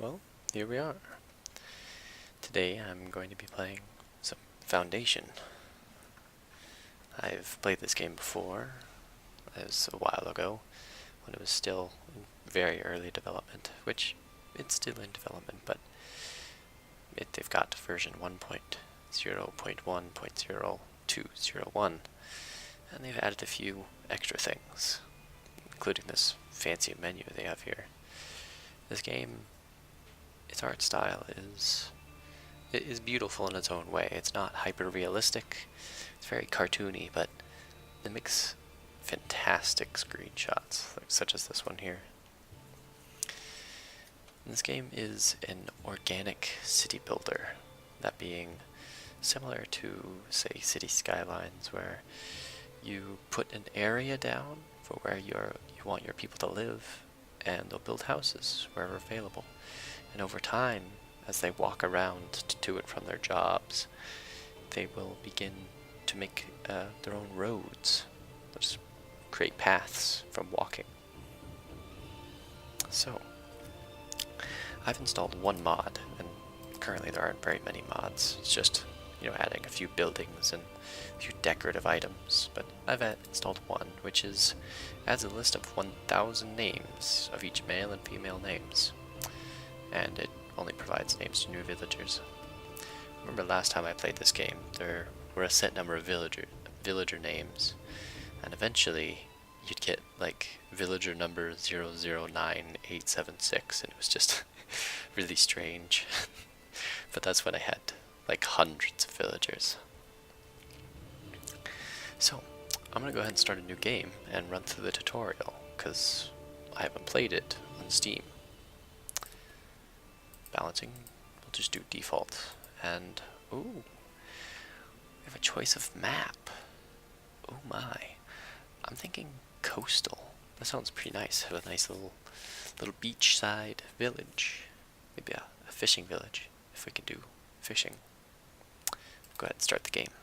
well, here we are. Today I'm going to be playing some Foundation. I've played this game before. It was a while ago when it was still in very early development, which it's still in development, but they've got version 1.0.1.0201, and they've added a few extra things, including this fancy menu they have here. This game, its art style is beautiful in its own way. It's not hyper realistic. It's very cartoony, but it makes fantastic screenshots, such as this one here. And this game is an organic city builder, that being similar to, say, City Skylines, where you put an area down for where you want your people to live, and they'll build houses wherever available. And over time, as they walk around to and from their jobs, they will begin to make their own roads. They'll just create paths from walking. So, I've installed one mod, and currently there aren't very many mods. It's just, adding a few buildings and a few decorative items. But I've installed one, which adds a list of 1,000 names of each male and female names. And it only provides names to new villagers. Remember last time I played this game, there were a set number of villager names, and eventually you'd get like villager number 009876, and it was just really strange. But that's when I had like hundreds of villagers. So I'm gonna go ahead and start a new game and run through the tutorial, because I haven't played it on Steam. Balancing, we'll just do default, and ooh, we have a choice of map. Oh my, I'm thinking coastal. That sounds pretty nice. Have a nice little beachside village, maybe a fishing village if we can do fishing. Go ahead and start the game.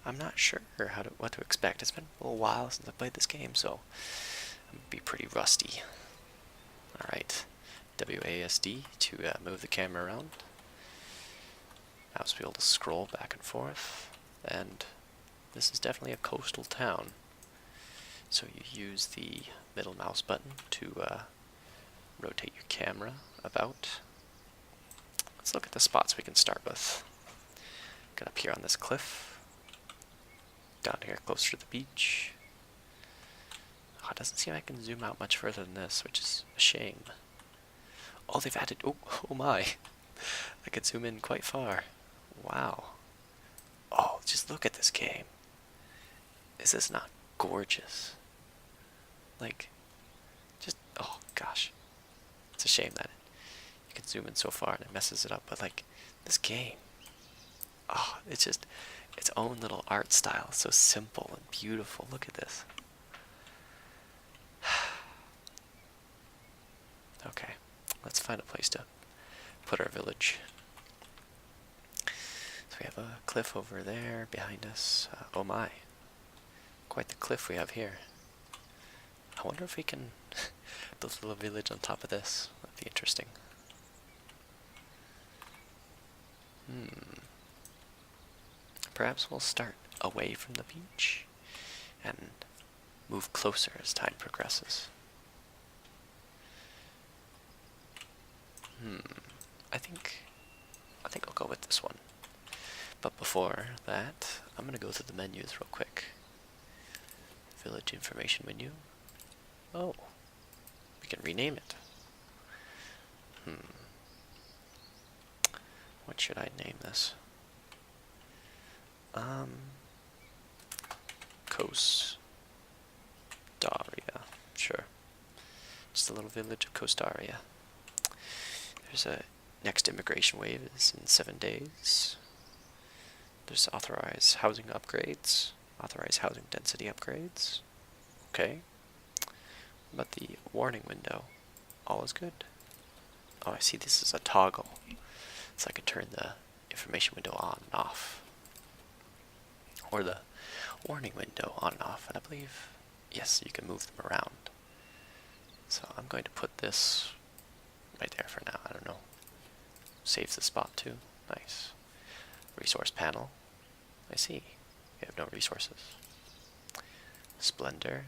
I'm not sure what to expect. It's been a little while since I played this game, so I'm gonna be pretty rusty. All right. WASD to move the camera around. Mouse wheel to scroll back and forth. And this is definitely a coastal town. So you use the middle mouse button to rotate your camera about. Let's look at the spots we can start with. Get up here on this cliff. Down here closer to the beach. Oh, it doesn't seem I can zoom out much further than this, which is a shame. Oh, they've added, oh my, I could zoom in quite far. Wow. Oh, just look at this game. Is this not gorgeous? Like, just, oh gosh. It's a shame that you can zoom in so far and it messes it up, but like, this game, oh, it's just its own little art style. So simple and beautiful. Look at this. Okay. Let's find a place to put our village. So we have a cliff over there behind us. Oh my. Quite the cliff we have here. I wonder if we can build a little village on top of this. That'd be interesting. Perhaps we'll start away from the beach and move closer as time progresses. I think I'll go with this one. But before that, I'm gonna go through the menus real quick. Village information menu. Oh, we can rename it. What should I name this? Costaria. Sure. Just a little village of Costaria. There's a next immigration wave is in 7 days. There's authorized housing upgrades, authorized housing density upgrades. Okay. What about the warning window? All is good. Oh, I see this is a toggle. So I can turn the information window on and off. Or the warning window on and off. And I believe, yes, you can move them around. So I'm going to put this right there for now. I don't know. Saves the spot too. Nice. Resource panel. I see. We have no resources. Splendor.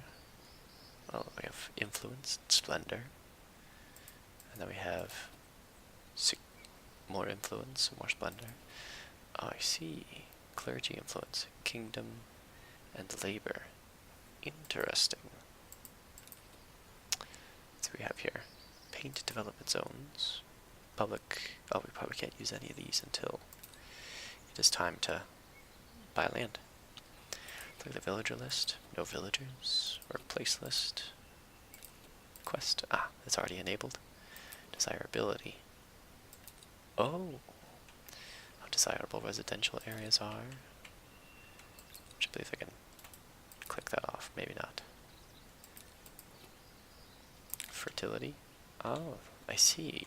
Oh, we have influence, splendor. And then we have more influence, more splendor. Oh, I see. Clergy influence, kingdom, and labor. Interesting. So we have here paint development zones, public. Oh, we probably can't use any of these until it is time to buy land. Look at the villager list. No villagers. Or place list. Quest. Ah, it's already enabled. Desirability. Oh! How desirable residential areas are. Which I believe I can click that off. Maybe not. Fertility. Oh, I see.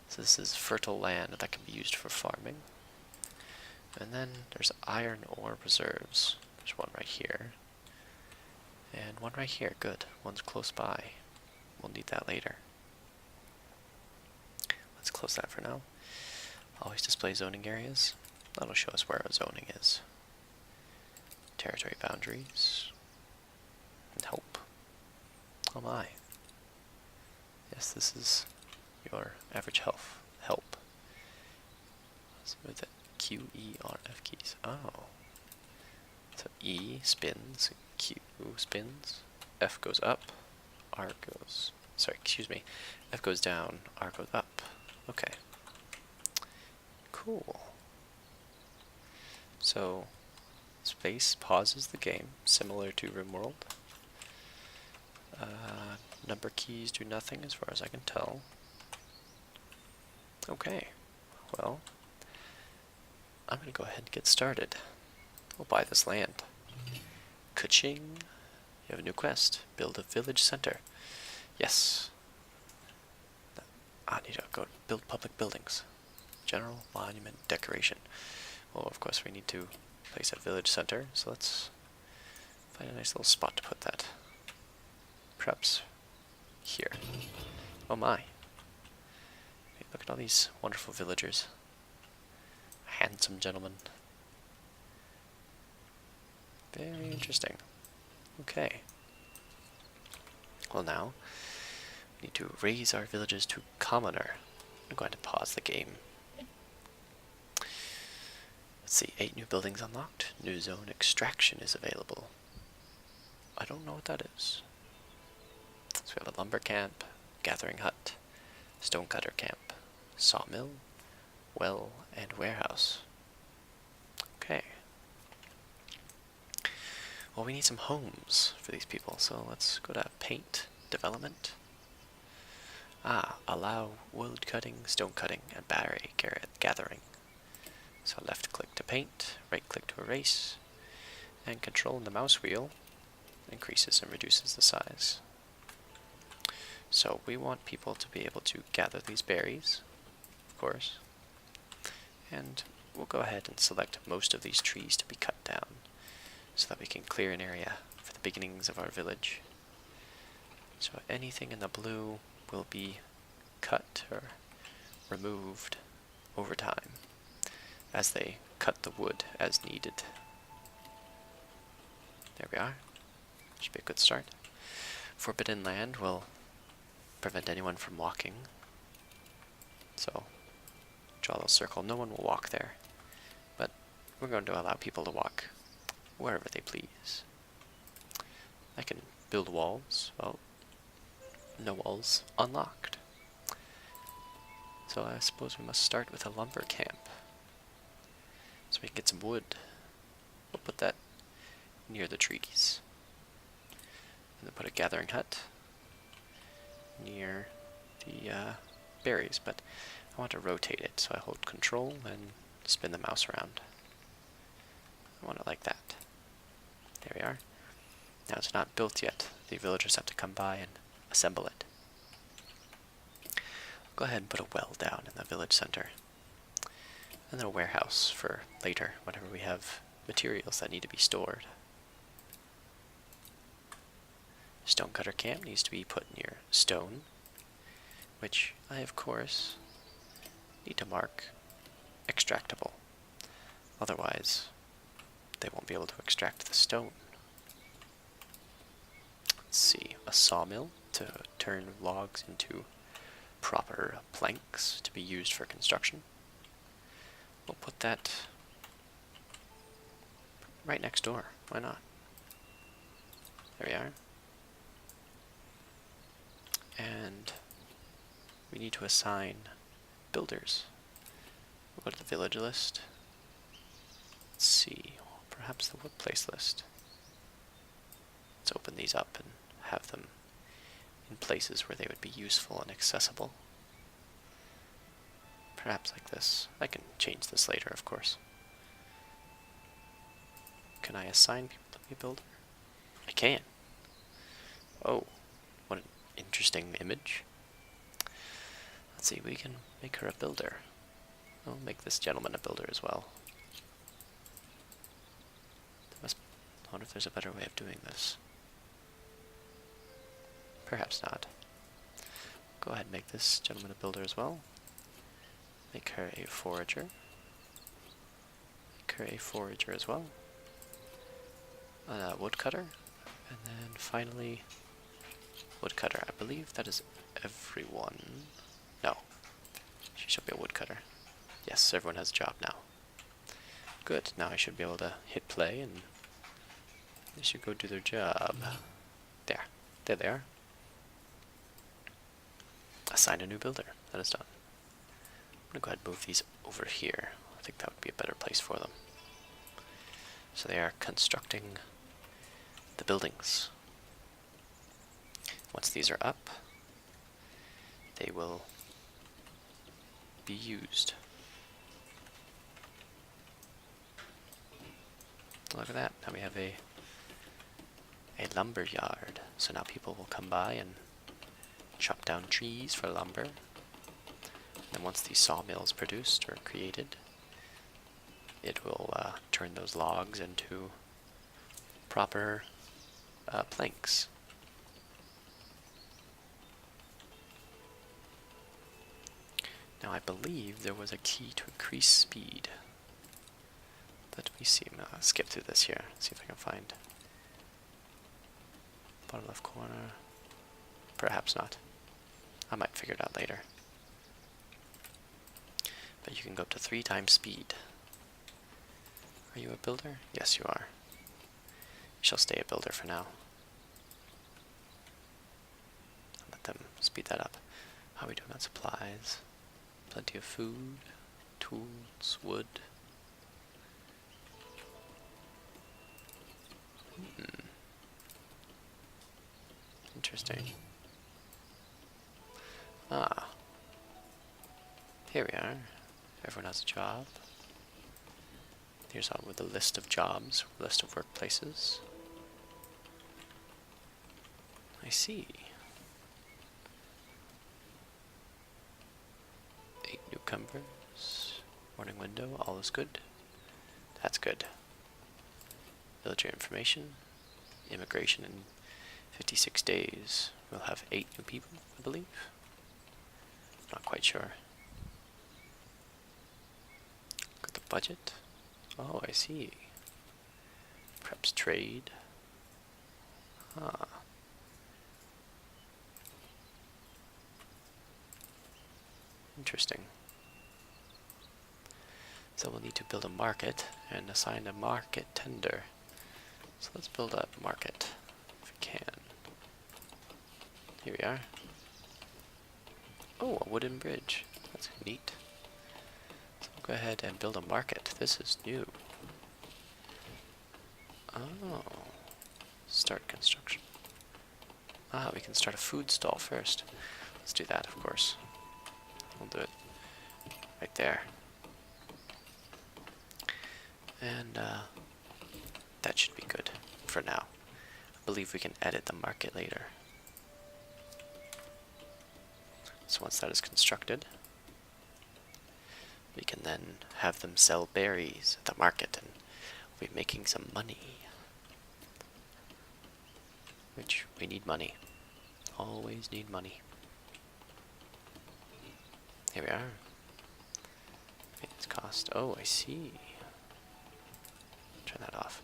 So this is fertile land that can be used for farming. And then there's iron ore reserves. There's one right here. And one right here. Good. One's close by. We'll need that later. Let's close that for now. Always display zoning areas. That'll show us where our zoning is. Territory boundaries. And help. Oh my. Yes, this is your average health. Help. So with the Q, E, R, F keys. Oh. So E spins, Q spins, F goes up, R goes, sorry, excuse me, F goes down, R goes up. Okay. Cool. So, space pauses the game, similar to RimWorld. Number keys do nothing as far as I can tell. Okay, well, I'm going to go ahead and get started. We'll buy this land. Ka-ching! You have a new quest. Build a village center. Yes. I need to go build public buildings. General monument decoration. Well, of course we need to place a village center, so let's find a nice little spot to put that. Perhaps here. Oh my. Hey, look at all these wonderful villagers. Handsome gentlemen. Very interesting. Okay. Well now, we need to raise our villages to commoner. I'm going to pause the game. Let's see, 8 new buildings unlocked. New zone extraction is available. I don't know what that is. So we have a lumber camp, gathering hut, stonecutter camp, sawmill, well, and warehouse. Okay. Well, we need some homes for these people, so let's go to paint development. Allow wood cutting, stone cutting, and berry gathering. So left click to paint, right click to erase, and control the mouse wheel increases and reduces the size. So we want people to be able to gather these berries, of course, and we'll go ahead and select most of these trees to be cut down so that we can clear an area for the beginnings of our village. So anything in the blue will be cut or removed over time as they cut the wood as needed. There we are. Should be a good start. Forbidden land will prevent anyone from walking. So draw a little circle. No one will walk there, but we're going to allow people to walk wherever they please. I can build walls. Well, no walls unlocked. So I suppose we must start with a lumber camp. So we can get some wood. We'll put that near the trees. And then put a gathering hut near the berries, but I want to rotate it, so I hold control and spin the mouse around. I want it like that. There we are. Now it's not built yet. The villagers have to come by and assemble it. Go ahead and put a well down in the village center. And then a warehouse for later, whenever we have materials that need to be stored. Stonecutter camp needs to be put near stone. which I, of course, need to mark extractable. Otherwise, they won't be able to extract the stone. Let's see, a sawmill to turn logs into proper planks to be used for construction. We'll put that right next door. Why not? There we are. And we need to assign builders. We'll go to the village list. Let's see, perhaps the workplace list. Let's open these up and have them in places where they would be useful and accessible. Perhaps like this. I can change this later, of course. Can I assign people to be a builder? I can. Oh, what an interesting image. Let's see, we can make her a builder. I'll make this gentleman a builder as well. I wonder if there's a better way of doing this. Perhaps not. Go ahead and make this gentleman a builder as well. Make her a forager. Make her a forager as well. A woodcutter. And then finally, woodcutter. I believe that is everyone. No. She should be a woodcutter. Yes, everyone has a job now. Good. Now I should be able to hit play and they should go do their job. There. There they are. Assign a new builder. That is done. I'm going to go ahead and move these over here. I think that would be a better place for them. So they are constructing the buildings. Once these are up, they will be used. Look at that. Now we have a lumber yard. So now people will come by and chop down trees for lumber. And once these sawmills produced or created, it will turn those logs into proper planks. Now I believe there was a key to increase speed. Let me see. I'm gonna skip through this here. See if I can find. Bottom left corner. Perhaps not. I might figure it out later. But you can go up to 3 times speed. Are you a builder? Yes, you are. You shall stay a builder for now. Let them speed that up. How are we doing on supplies? Plenty of food, tools, wood. Interesting. Ah. Here we are. Everyone has a job. Here's on with a list of jobs, list of workplaces. I see. 8 newcomers. Morning window, all is good. That's good. Villager information. Immigration in 56 days. We'll have 8 new people, I believe. Not quite sure. Got the budget. Oh, I see. Perhaps trade. Ah. Interesting. So we'll need to build a market and assign a market tender. So let's build a market if we can. Here we are. Oh, a wooden bridge. That's neat. So we'll go ahead and build a market. This is new. Oh. Start construction. Ah, we can start a food stall first. Let's do that, of course. We'll do it right there. And that should be good for now. I believe we can edit the market later. So once that is constructed, we can then have them sell berries at the market and we'll be making some money. Which we need money. Always need money. Here we are. Maintenance cost. Oh, I see. Turn that off.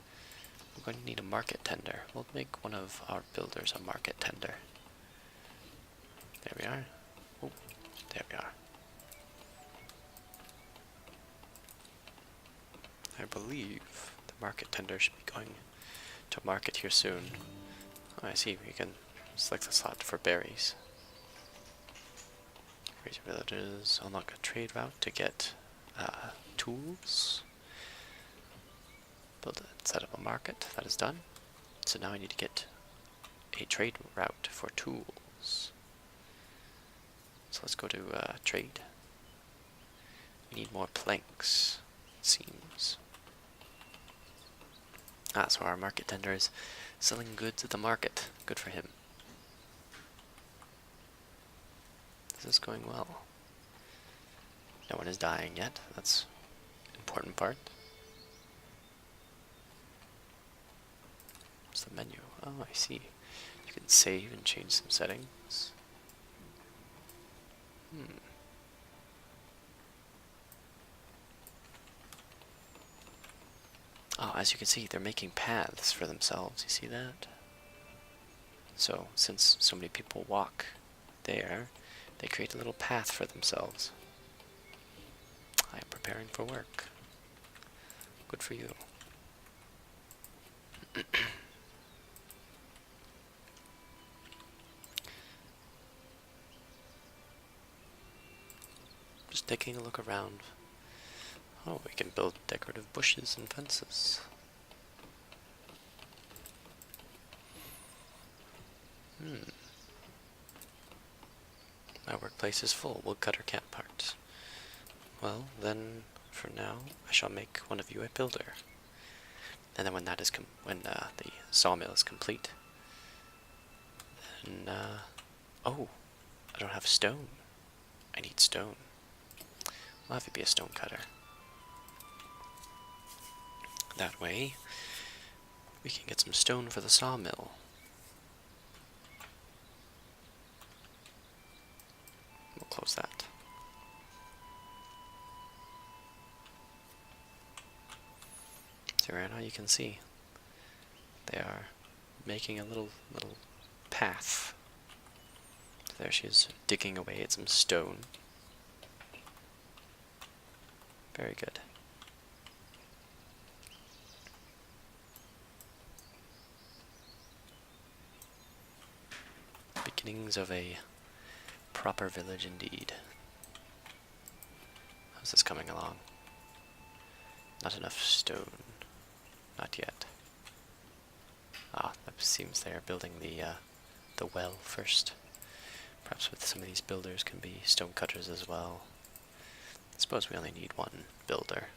We're going to need a market tender. We'll make one of our builders a market tender. There we are. Oh, there we are. I believe the market tender should be going to market here soon. Oh, I see. We can select the slot for berries. Raise your villages. Unlock a trade route to get tools. Build and set up a market. That is done. So now I need to get a trade route for tools. So let's go to trade. We need more planks, it seems. Ah, so our market tender is selling goods at the market. Good for him. This is going well. No one is dying yet. That's an important part. What's the menu? Oh, I see. You can save and change some settings. Oh, as you can see, they're making paths for themselves. You see that? So, since so many people walk there, they create a little path for themselves. I am preparing for work. Good for you. Just taking a look around. Oh, we can build decorative bushes and fences. My workplace is full. Woodcutter camp parts. Well, then, for now, I shall make one of you a builder. And then when that is the sawmill is complete, then oh, I don't have stone. I need stone. I'll have you be a stone cutter. That way, we can get some stone for the sawmill. We'll close that. So right now you can see they are making a little path. So there she is, digging away at some stone. Very good. Beginnings of a proper village indeed. How's this coming along? Not enough stone. Not yet. Ah, that seems they are building the well first. Perhaps with some of these builders can be stone cutters as well. I suppose we only need one builder.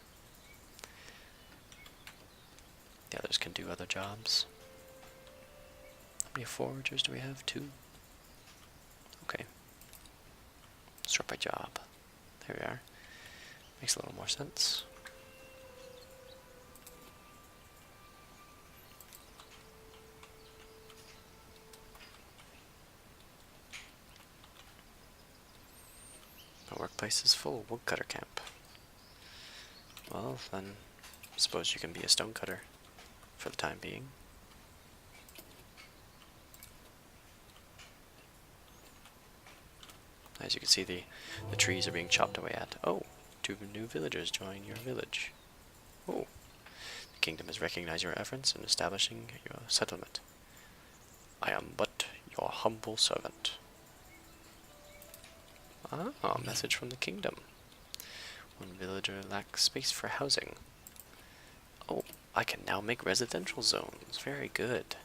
The others can do other jobs. How many foragers do we have? 2? Okay. Sort by job. There we are. Makes a little more sense. My workplace is full. Woodcutter camp. Well, then, I suppose you can be a stone cutter for the time being. As you can see, the trees are being chopped away at. Oh, 2 new villagers join your village. Oh, the kingdom has recognized your efforts in establishing your settlement. I am but your humble servant. Ah, a message from the kingdom. One villager lacks space for housing. Oh, I can now make residential zones. Very good.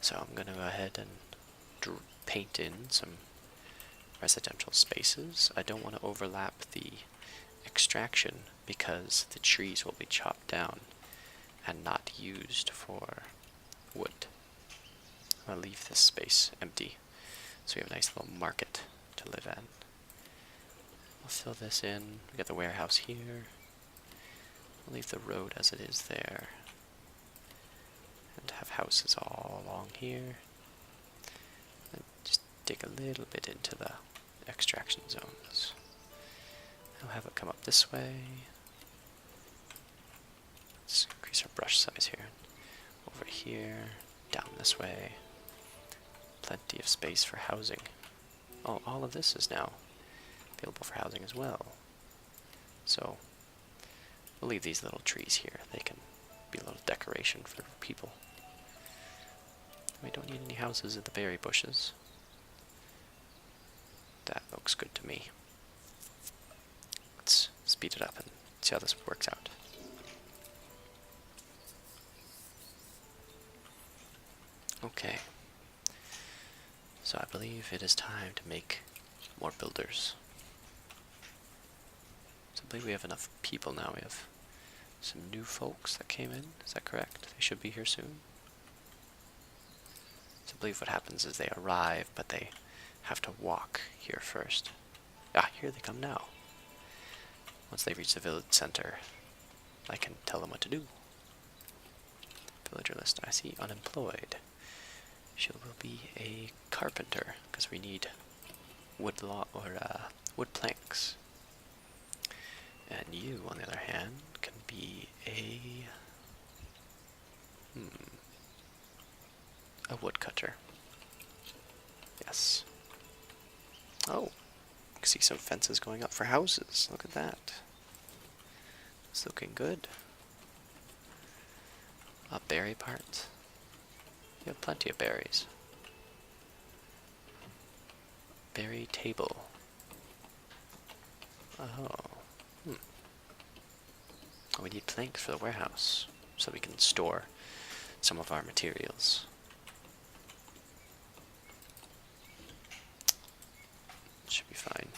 So I'm going to go ahead and paint in some residential spaces. I don't want to overlap the extraction because the trees will be chopped down and not used for wood. I'm going to leave this space empty so we have a nice little market to live at. I'll fill this in. We got the warehouse here. I'll leave the road as it is there. And have houses all along here. And just dig a little bit into the extraction zones. I'll have it come up this way. Let's increase our brush size here. Over here, down this way. Plenty of space for housing. Oh, all of this is now available for housing as well. So, we'll leave these little trees here. They can be a little decoration for people. We don't need any houses in the berry bushes. That looks good to me. Let's speed it up and see how this works out. Okay. So I believe it is time to make more builders. So I believe we have enough people now. We have some new folks that came in. Is that correct? They should be here soon. So I believe what happens is they arrive, but they have to walk here first. Ah, here they come now. Once they reach the village center, I can tell them what to do. Villager list. I see unemployed. She will be a carpenter because we need wood planks. And you, on the other hand, can be a woodcutter. Yes. Oh, I see some fences going up for houses. Look at that. It's looking good. A berry part. You have plenty of berries. Berry table. Oh. We need planks for the warehouse, so we can store some of our materials. Should be fine.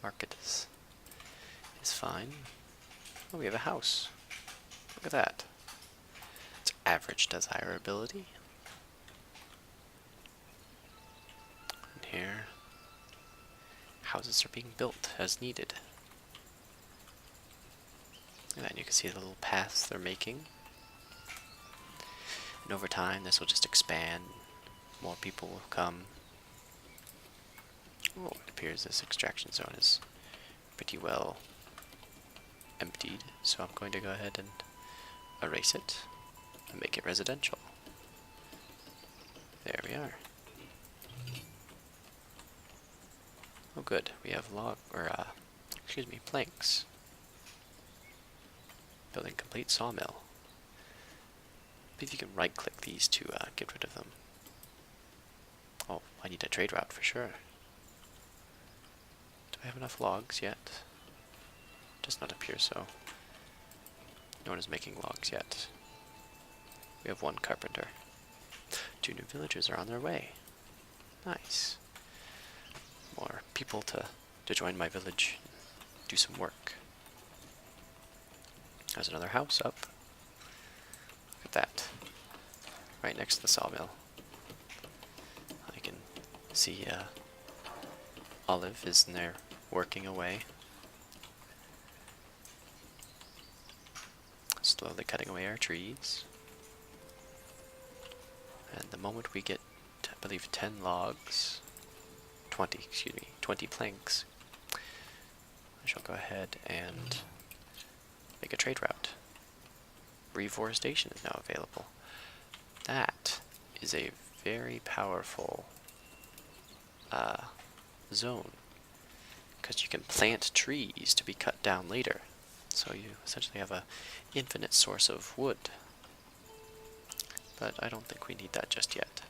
Market is fine. Oh, we have a house. Look at that. It's average desirability. And here, houses are being built as needed. And then you can see the little paths they're making. And over time, this will just expand. More people will come. Oh, it appears this extraction zone is pretty well emptied, so I'm going to go ahead and erase it and make it residential. There we are. Oh good, we have planks. Building complete sawmill. I believe you can right click these to get rid of them. Oh, I need a trade route for sure. Do I have enough logs yet? Does not appear so. No one is making logs yet. We have one carpenter. 2 new villagers are on their way. Nice. More people to join my village and do some work. There's another house up. Look at that. Right next to the sawmill. I can see Olive is in there working away. Slowly cutting away our trees. And the moment we get, I believe, 10 logs, 20 planks, I shall go ahead and make a trade route. Reforestation is now available. That is a very powerful zone, because you can plant trees to be cut down later. So you essentially have an infinite source of wood. But I don't think we need that just yet.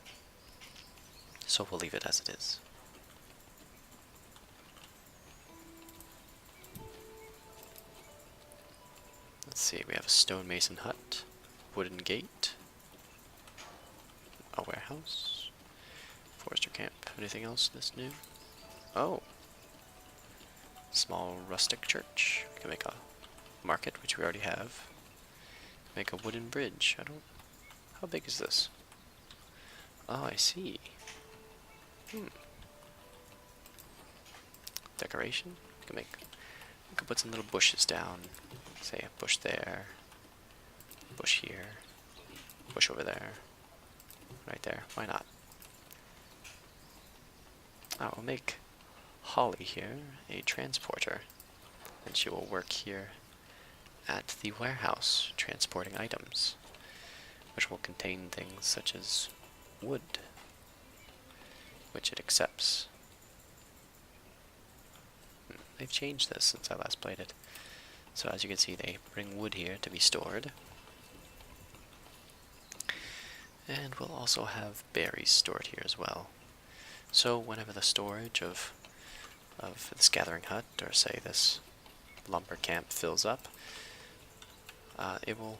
So we'll leave it as it is. Let's see, we have a stonemason hut, wooden gate, a warehouse, forester camp. Anything else that's new? Oh! Small rustic church. We can make a market, which we already have. Make a wooden bridge. How big is this? Oh, I see. Decoration. We can put some little bushes down. Say a bush there, bush here, bush over there, right there. Why not? I will make Holly here a transporter, and she will work here at the warehouse transporting items, which will contain things such as wood, which it accepts. They've changed this since I last played it. So as you can see, they bring wood here to be stored. And we'll also have berries stored here as well. So whenever the storage of this gathering hut, or say this lumber camp, fills up, the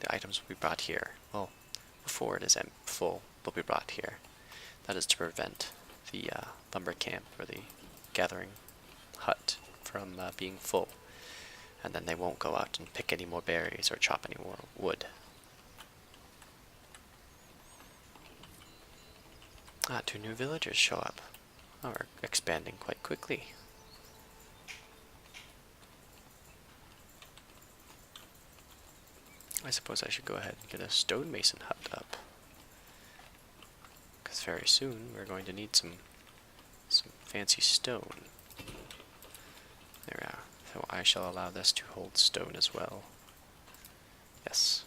items will be brought here. Well, before it is full, will be brought here. That is to prevent the lumber camp or the gathering hut from being full, and then they won't go out and pick any more berries or chop any more wood. Two new villagers show up. Oh, we're expanding quite quickly. I suppose I should go ahead and get a stonemason hut up, because very soon we're going to need some fancy stone. There we are. So I shall allow this to hold stone as well. Yes.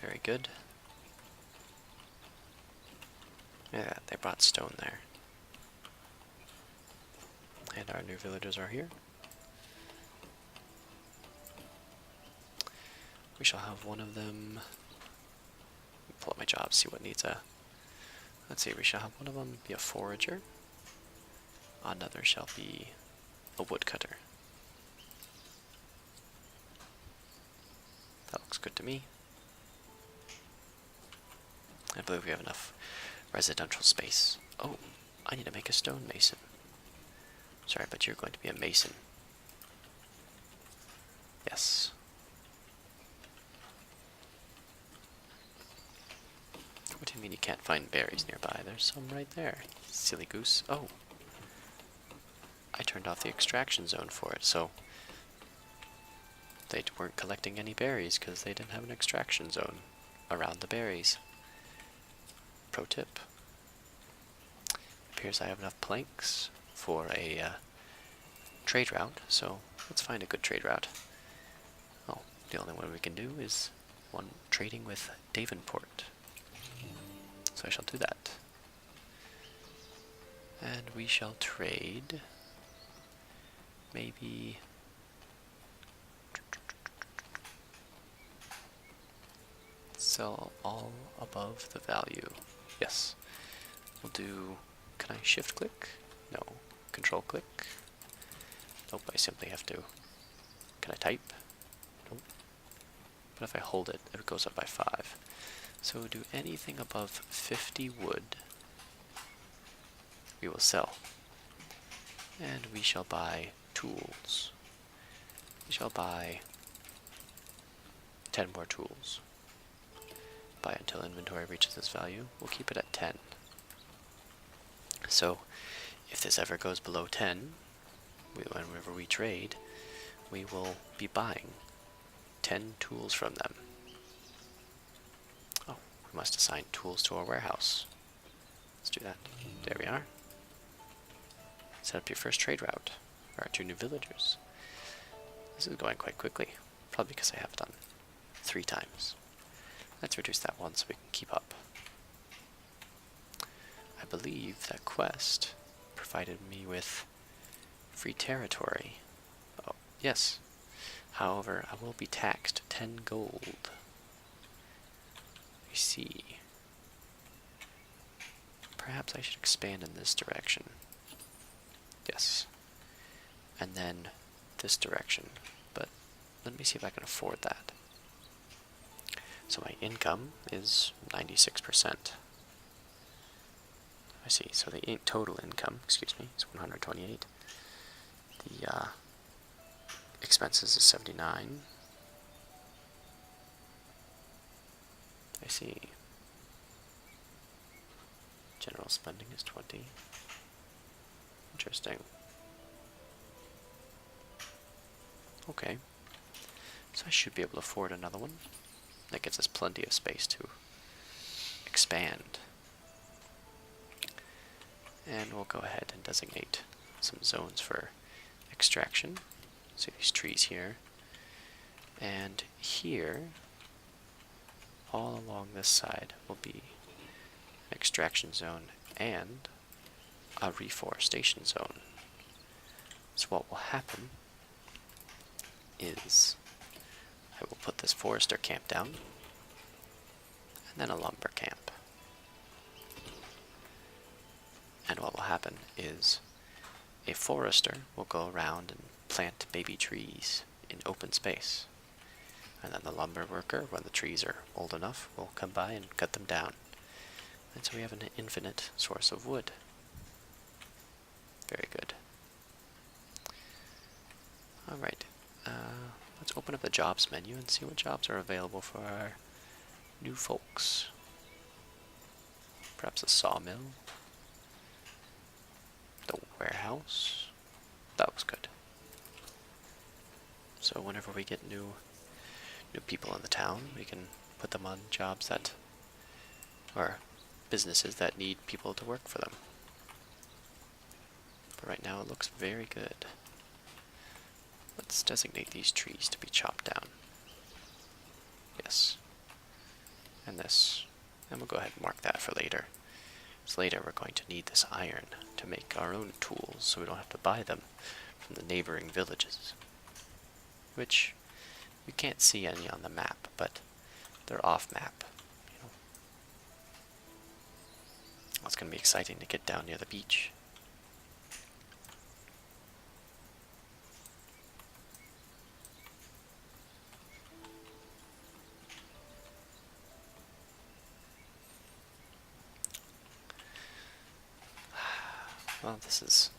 Very good. Yeah, they brought stone there. And our new villagers are here. We shall have one of them. Pull up my job, see what needs a. Let's see, we shall have one of them be a forager. Another shall be a woodcutter. That looks good to me. I believe we have enough residential space. Oh, I need to make a stonemason. Sorry, but you're going to be a mason. Yes. What do you mean you can't find berries nearby? There's some right there. Silly goose. Oh. I turned off the extraction zone for it, so they weren't collecting any berries because they didn't have an extraction zone around the berries. Pro tip. Appears I have enough planks for a trade route, so let's find a good trade route. Oh, the only one we can do is one trading with Davenport. So I shall do that. And we shall trade maybe sell all above the value. Yes. We'll do, can I shift click? No. Control click? Nope, I simply have to, can I type? Nope. But if I hold it, it goes up by 5. So we'll do anything above 50 wood, we will sell. And we shall buy tools. We shall buy 10 more tools. Buy until inventory reaches this value. We'll keep it at 10. So, if this ever goes below 10, whenever we trade, we will be buying 10 tools from them. Oh, we must assign tools to our warehouse. Let's do that. There we are. Set up your first trade route for our 2 new villagers. This is going quite quickly, probably because I have it done 3 times. Let's reduce that one so we can keep up. I believe that quest provided me with free territory. Oh, yes. However, I will be taxed 10 gold. I see. Perhaps I should expand in this direction. Yes. And then this direction. But let me see if I can afford that. So my income is 96%. I see. So the total income, excuse me, is 128. The expenses is 79. I see. General spending is 20. Interesting. Okay. So I should be able to afford another one. That gives us plenty of space to expand. And we'll go ahead and designate some zones for extraction. See these trees here. And here, all along this side, will be an extraction zone and a reforestation zone. So what will happen is I will put this forester camp down and then a lumber camp. And what will happen is a forester will go around and plant baby trees in open space. And then the lumber worker, when the trees are old enough, will come by and cut them down. And so we have an infinite source of wood. Very good. Alright, let's open up the jobs menu and see what jobs are available for our new folks. Perhaps a sawmill. The warehouse. That was good. So whenever we get new people in the town, we can put them on jobs that, or businesses that need people to work for them. But right now it looks very good. Let's designate these trees to be chopped down. Yes. And this. And we'll go ahead and mark that for later. Because later we're going to need this iron to make our own tools, so we don't have to buy them from the neighboring villages. Which you can't see any on the map, but they're off map. You know. It's going to be exciting to get down near the beach. Well, this is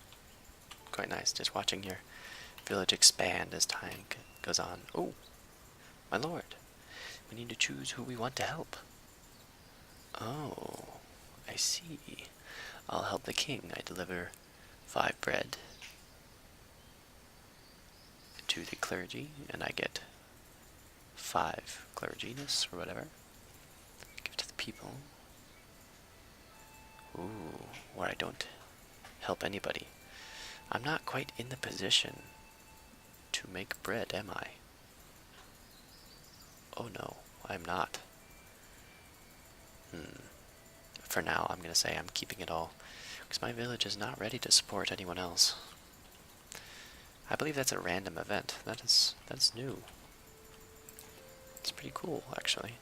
quite nice, just watching your village expand as time goes on. Oh, my lord, we need to choose who we want to help. Oh, I see. I'll help the king. I deliver 5 bread to the clergy, and I get 5 clerginess, or whatever. Give it to the people. Ooh, where I don't help anybody. I'm not quite in the position to make bread, am I? Oh no, I'm not. For now, I'm going to say I'm keeping it all, because my village is not ready to support anyone else. I believe that's a random event. That's new. It's pretty cool, actually.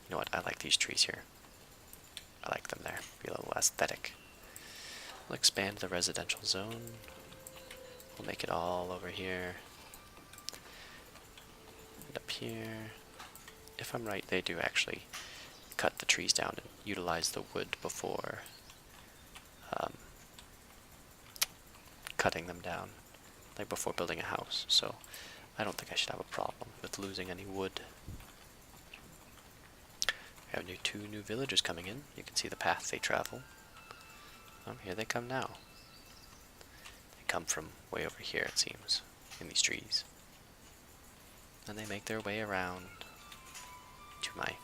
You know what? I like these trees here. I like them there. Be a little aesthetic. We'll expand the residential zone. We'll make it all over here. And up here. If I'm right, they do actually cut the trees down and utilize the wood before cutting them down, like before building a house. So I don't think I should have a problem with losing any wood. We have 2 new villagers coming in. You can see the path they travel. Oh, here they come now. They come from way over here, it seems, in these trees. And they make their way around to my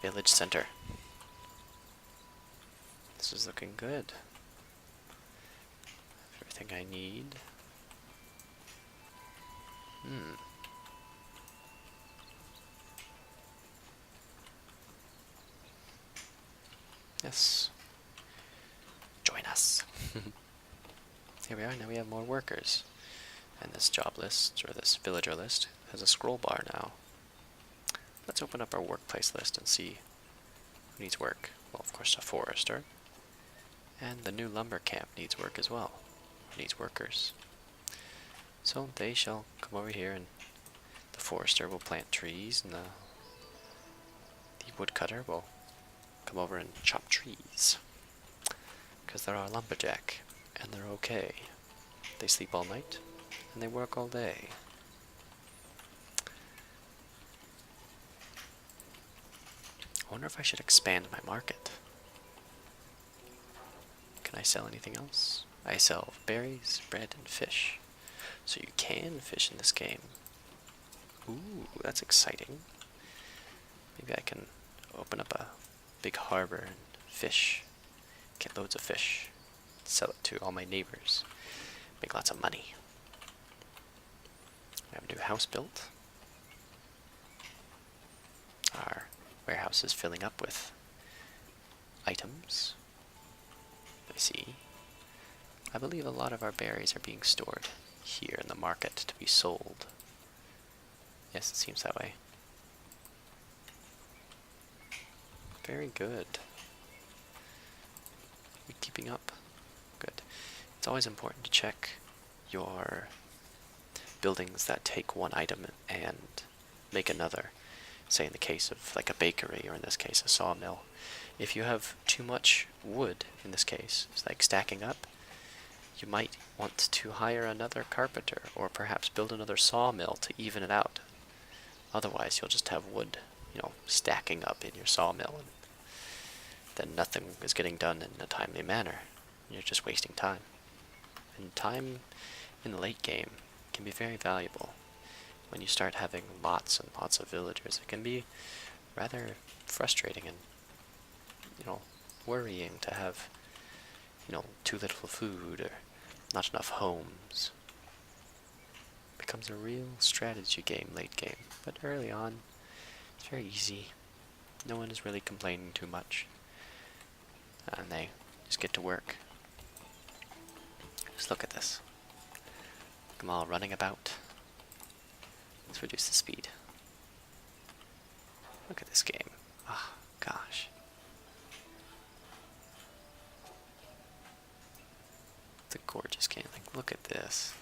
village center. This is looking good. Everything I need. Yes. Join us. Here we are, now we have more workers. And this job list, or this villager list, has a scroll bar now. Let's open up our workplace list and see who needs work. Well, of course, a forester. And the new lumber camp needs work as well. Needs workers. So they shall come over here, and the forester will plant trees, and the woodcutter will come over and chop trees. Because they're our lumberjack, and they're okay. They sleep all night, and they work all day. I wonder if I should expand my market. Can I sell anything else? I sell berries, bread, and fish. So you can fish in this game. Ooh, that's exciting. Maybe I can open up a big harbor and fish. Get loads of fish. Sell it to all my neighbors. Make lots of money. We have a new house built. Our warehouse is filling up with items. I see. I believe a lot of our berries are being stored here in the market to be sold. Yes, it seems that way. Very good. We keeping up? Good. It's always important to check your buildings that take one item and make another. Say in the case of like a bakery, or in this case a sawmill. If you have too much wood, in this case, it's like stacking up, you might want to hire another carpenter, or perhaps build another sawmill to even it out. Otherwise you'll just have wood, stacking up in your sawmill, and then nothing is getting done in a timely manner. You're just wasting time. And time in the late game can be very valuable. When you start having lots and lots of villagers, it can be rather frustrating and, worrying to have, too little food or not enough homes. It becomes a real strategy game, late game. But early on, it's very easy. No one is really complaining too much. And they just get to work. Just look at this. I'm all running about. Let's reduce the speed. Look at this game. Oh, gosh. It's a gorgeous game. Like, look at this.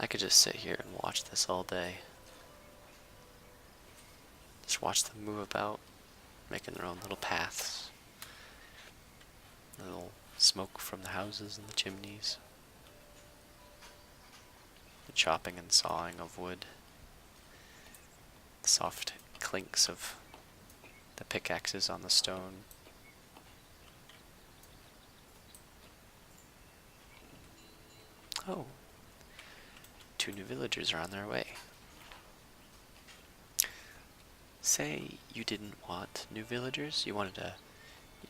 I could just sit here and watch this all day. Just watch them move about, making their own little paths. A little smoke from the houses and the chimneys. The chopping and sawing of wood. The soft clinks of the pickaxes on the stone. Oh. 2 new villagers are on their way. Say you didn't want new villagers, you wanted to,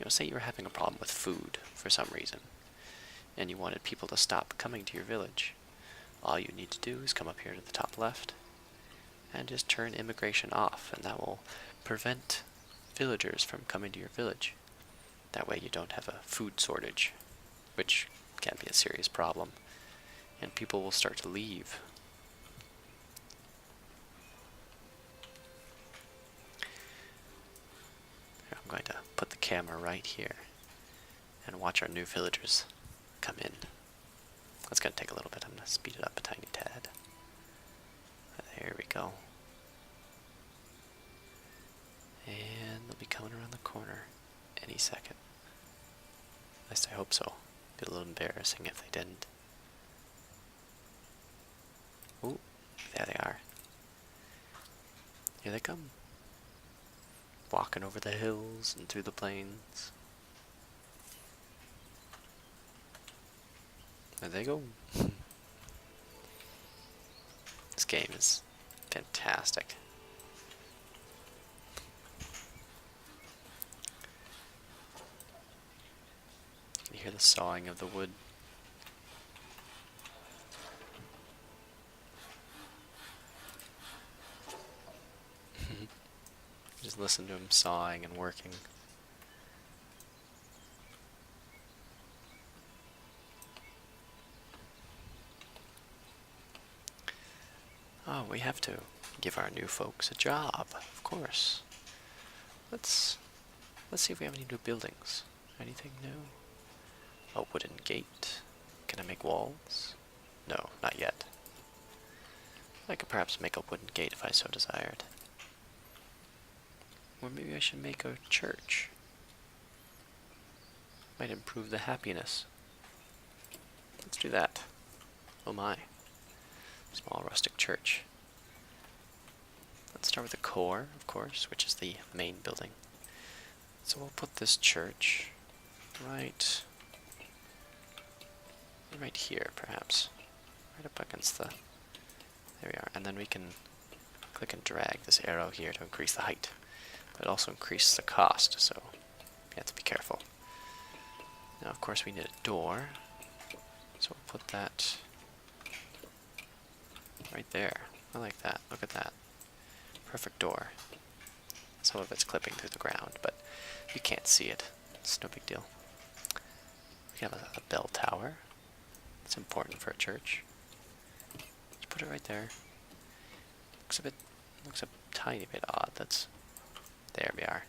say you were having a problem with food for some reason, and you wanted people to stop coming to your village. All you need to do is come up here to the top left, and just turn immigration off, and that will prevent villagers from coming to your village. That way you don't have a food shortage, which can be a serious problem, and people will start to leave. I'm going to put the camera right here and watch our new villagers come in. That's going to take a little bit. I'm going to speed it up a tiny tad. There we go. And they'll be coming around the corner any second. At least I hope so. Be a little embarrassing if they didn't. Ooh, there they are. Here they come. Walking over the hills and through the plains. There they go. This game is fantastic. You hear the sawing of the wood. Just listen to him sawing and working. Oh, we have to give our new folks a job, of course. Let's see if we have any new buildings. Anything new? A wooden gate. Can I make walls? No, not yet. I could perhaps make a wooden gate if I so desired. Or maybe I should make a church. Might improve the happiness. Let's do that. Oh my. Small rustic church. Let's start with the core, of course, which is the main building. So we'll put this church right here, perhaps. Right up against the... There we are. And then we can click and drag this arrow here to increase the height, but also increase the cost, so you have to be careful. Now, of course, we need a door, so we'll put that right there. I like that. Look at that. Perfect door. Some of it's clipping through the ground, but you can't see it. It's no big deal. We have a bell tower. It's important for a church. Just put it right there. Looks a tiny bit odd. There we are.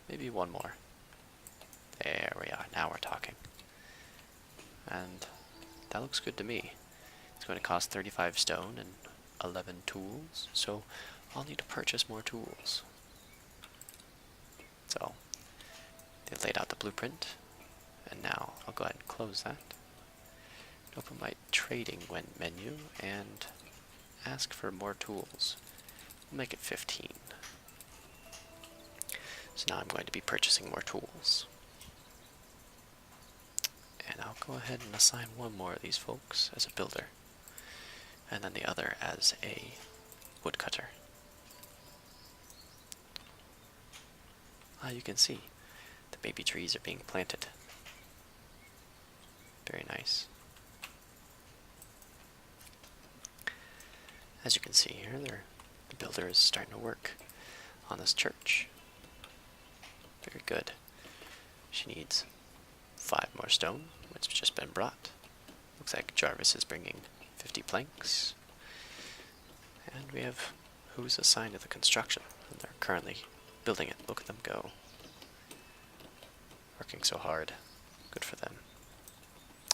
Maybe one more. There we are. Now we're talking. And that looks good to me. It's going to cost 35 stone and 11 tools, so I'll need to purchase more tools. So, they've laid out the blueprint, and now I'll go ahead and close that. Open my trading menu and ask for more tools. We'll make it 15. So now I'm going to be purchasing more tools. And I'll go ahead and assign one more of these folks as a builder, and then the other as a woodcutter. You can see the baby trees are being planted. Very nice. As you can see here, the builder is starting to work on this church. Very good. She needs 5 more stone, which has just been brought. Looks like Jarvis is bringing 50 planks. And we have who's assigned to the construction, and they're currently building it. Look at them go. Working so hard. Good for them.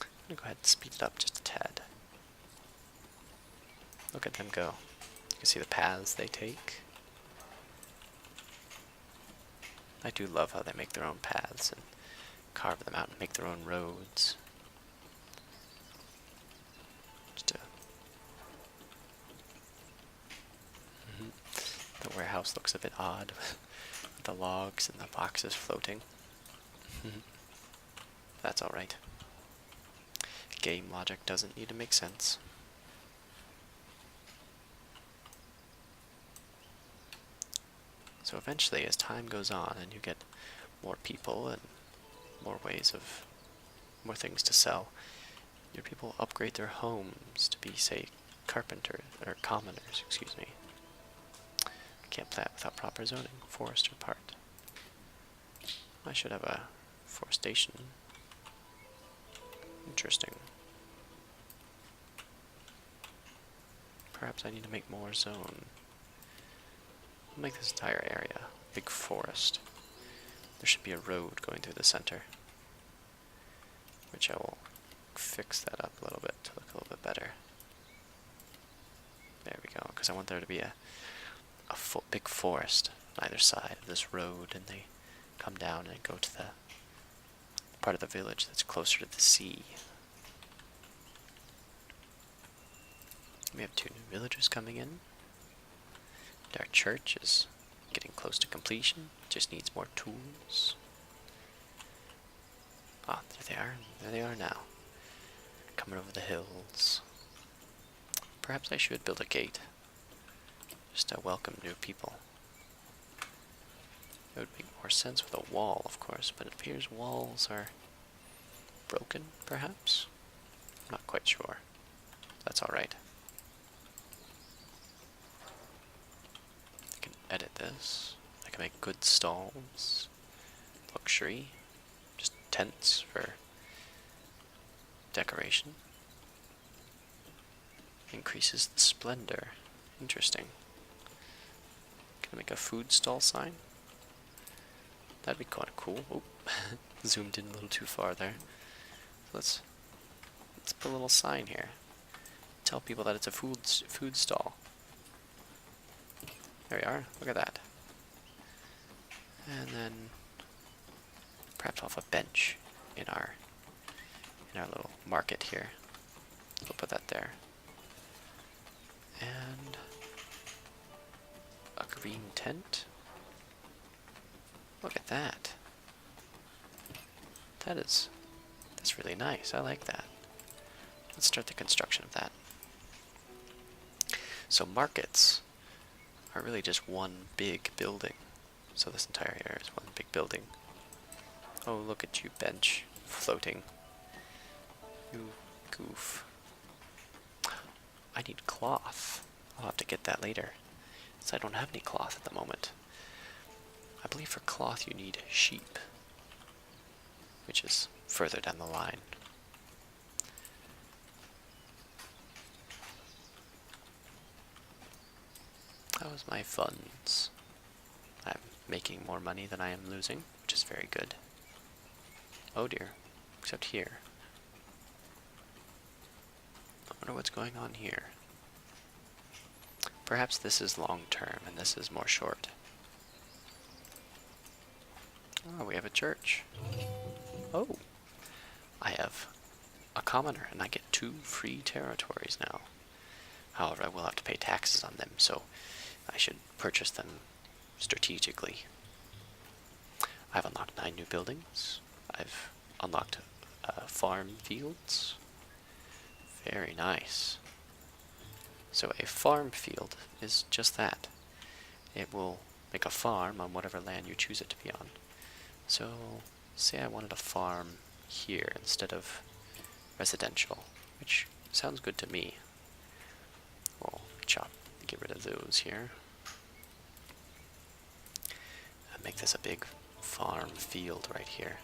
I'm going to go ahead and speed it up just a tad. Look at them go. You can see the paths they take. I do love how they make their own paths and carve them out and make their own roads. The warehouse looks a bit odd with the logs and the boxes floating. That's alright. Game logic doesn't need to make sense. So eventually, as time goes on and you get more people and more things to sell, your people upgrade their homes to be, say, carpenters, or commoners, excuse me. Can't plant without proper zoning. Forester part. I should have a forestation. Interesting. Perhaps I need to make more zone. I'll make this entire area a big forest. There should be a road going through the center, which I will fix that up a little bit to look a little bit better. There we go, because I want there to be a big forest on either side of this road, and they come down and go to the part of the village that's closer to the sea. We have 2 new villagers coming in. And our church is getting close to completion. Just needs more tools. Ah, there they are. There they are now. Coming over the hills. Perhaps I should build a gate, just to welcome new people. It would make more sense with a wall, of course, but it appears walls are broken, perhaps? I'm not quite sure. That's alright. I can edit this. I can make good stalls. Luxury. Just tents for decoration. Increases the splendor. Interesting. Can I make a food stall sign? That'd be kind of cool. Oh, zoomed in a little too far there. Let's put a little sign here. Tell people that it's a food stall. There we are. Look at that. And then perhaps off a bench in our little market here. We'll put that there. And a green tent. Look at that. That's really nice. I like that. Let's start the construction of that. So markets are really just one big building. So this entire area is one big building. Oh, look at you, bench, floating. You goof. I need cloth. I'll have to get that later, since I don't have any cloth at the moment. I believe for cloth you need sheep, which is further down the line. That was my funds. I'm making more money than I am losing, which is very good. Oh dear, except here. I wonder what's going on here. Perhaps this is long term and this is more short. Oh, we have a church. Oh, I have a commoner and I get 2 free territories now. However, I will have to pay taxes on them, so I should purchase them strategically. I've unlocked 9 new buildings. I've unlocked farm fields. Very nice. So a farm field is just that. It will make a farm on whatever land you choose it to be on. So, say I wanted a farm here instead of residential, which sounds good to me. We'll get rid of those here. And make this a big farm field right here.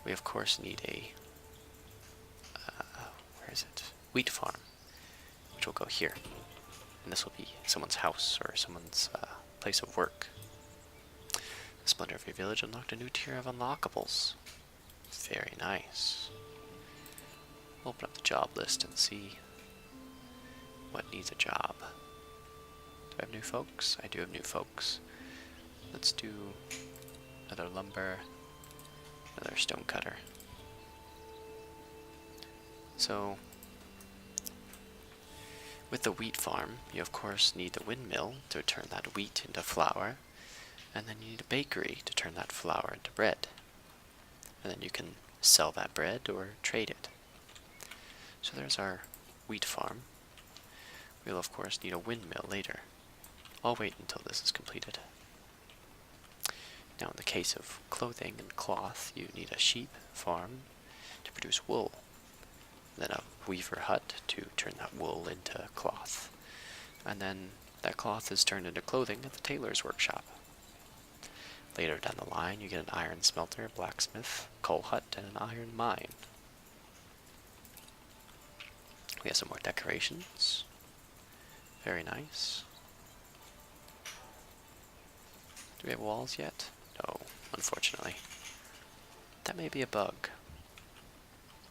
We of course need a, where is it? Wheat farm, which will go here. And this will be someone's house or someone's place of work. The splendor of your village unlocked a new tier of unlockables. Very nice. Open up the job list and see what needs a job. Do I have new folks? I do have new folks. Let's do another lumber, another stone cutter. So, with the wheat farm, you of course need a windmill to turn that wheat into flour, and then you need a bakery to turn that flour into bread. And then you can sell that bread or trade it. So there's our wheat farm. We'll of course need a windmill later. I'll wait until this is completed. Now in the case of clothing and cloth, you need a sheep farm to produce wool. Then a weaver hut to turn that wool into cloth. And then that cloth is turned into clothing at the tailor's workshop. Later down the line, you get an iron smelter, blacksmith, coal hut, and an iron mine. We have some more decorations. Very nice. Do we have walls yet? No, unfortunately. That may be a bug.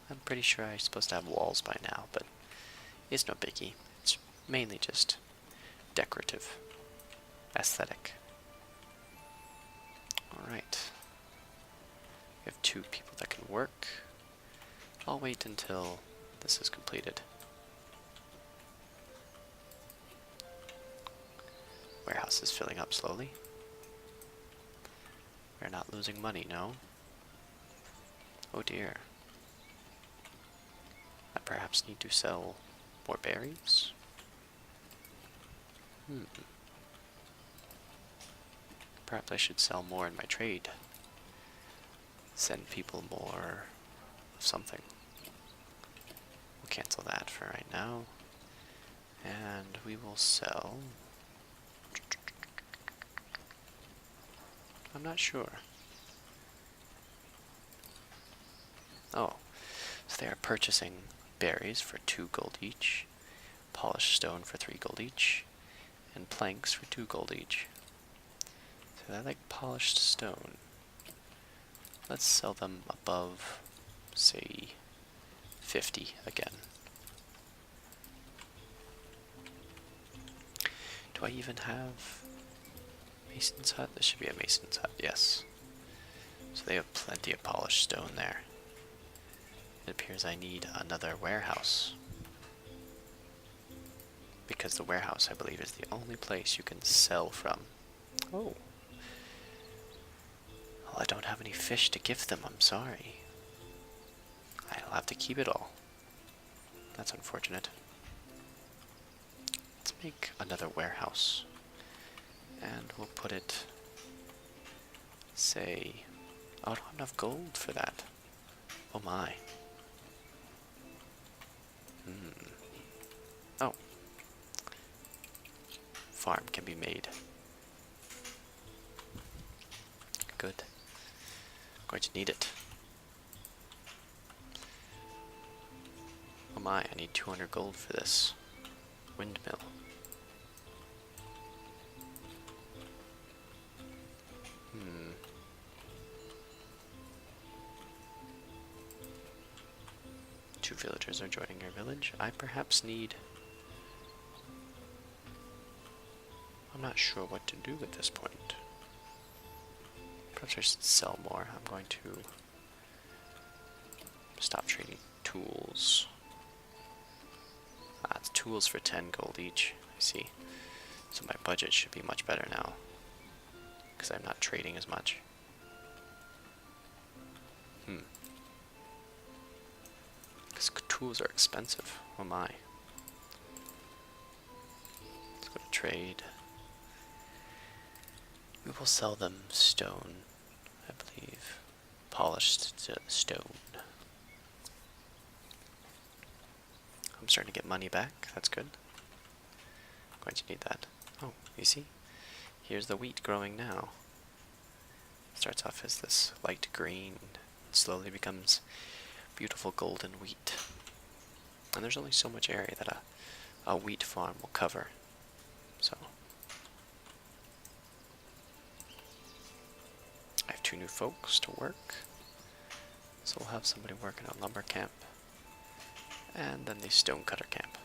I'm pretty sure I'm supposed to have walls by now, but it's no biggie. It's mainly just decorative, aesthetic. Alright. We have 2 people that can work. I'll wait until this is completed. Warehouse is filling up slowly. We're not losing money, no? Oh dear. I perhaps need to sell more berries? Perhaps I should sell more in my trade. Send people more of something. We'll cancel that for right now. And we will sell... I'm not sure. Oh, so they are purchasing berries for 2 gold each, polished stone for 3 gold each, and planks for 2 gold each. So I like polished stone. Let's sell them above, say, 50 again. Do I even have Mason's hut? This should be a Mason's hut, yes. So they have plenty of polished stone there. It appears I need another warehouse. Because the warehouse, I believe, is the only place you can sell from. Oh. Well, I don't have any fish to give them, I'm sorry. I'll have to keep it all. That's unfortunate. Let's make another warehouse. And we'll put it, say, oh, I don't have enough gold for that. Oh my. Oh. Farm can be made. Good. Going to need it. Oh my, I need 200 gold for this windmill. Two villagers are joining our village. I perhaps need... I'm not sure what to do at this point. Perhaps I should sell more. I'm going to stop trading tools. It's tools for 10 gold each. I see. So my budget should be much better now, because I'm not trading as much. Because tools are expensive. Oh my. Let's go to trade. We will sell them stone, I believe. Polished stone. I'm starting to get money back. That's good. I'm going to need that. Oh, you see? Here's the wheat growing now. It starts off as this light green. It slowly becomes beautiful golden wheat. And there's only so much area that a wheat farm will cover. So I have 2 new folks to work. So we'll have somebody working on lumber camp. And then the stonecutter camp.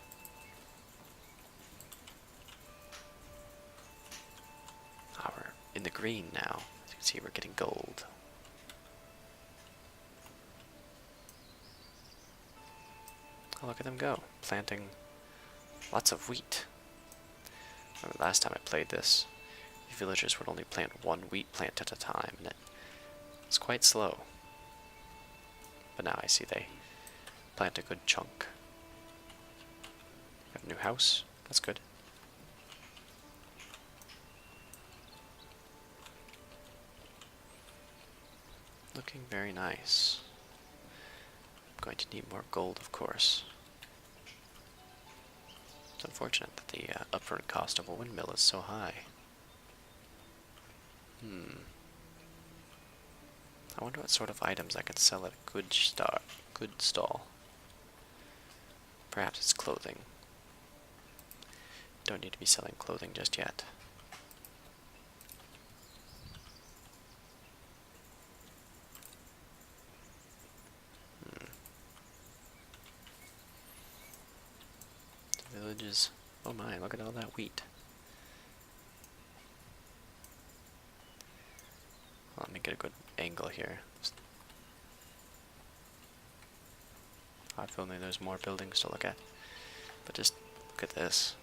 We're in the green now. As you can see, we're getting gold. Oh, look at them go, planting lots of wheat. Remember last time I played this, the villagers would only plant 1 wheat plant at a time, and it was quite slow. But now I see they plant a good chunk. We have a new house. That's good. Looking very nice. I'm going to need more gold, of course. It's unfortunate that the upfront cost of a windmill is so high. I wonder what sort of items I could sell at a good stall. Perhaps it's clothing. Don't need to be selling clothing just yet. The villages. Oh my, look at all that wheat. Well, let me get a good angle here. If only there's more buildings to look at. But just look at this.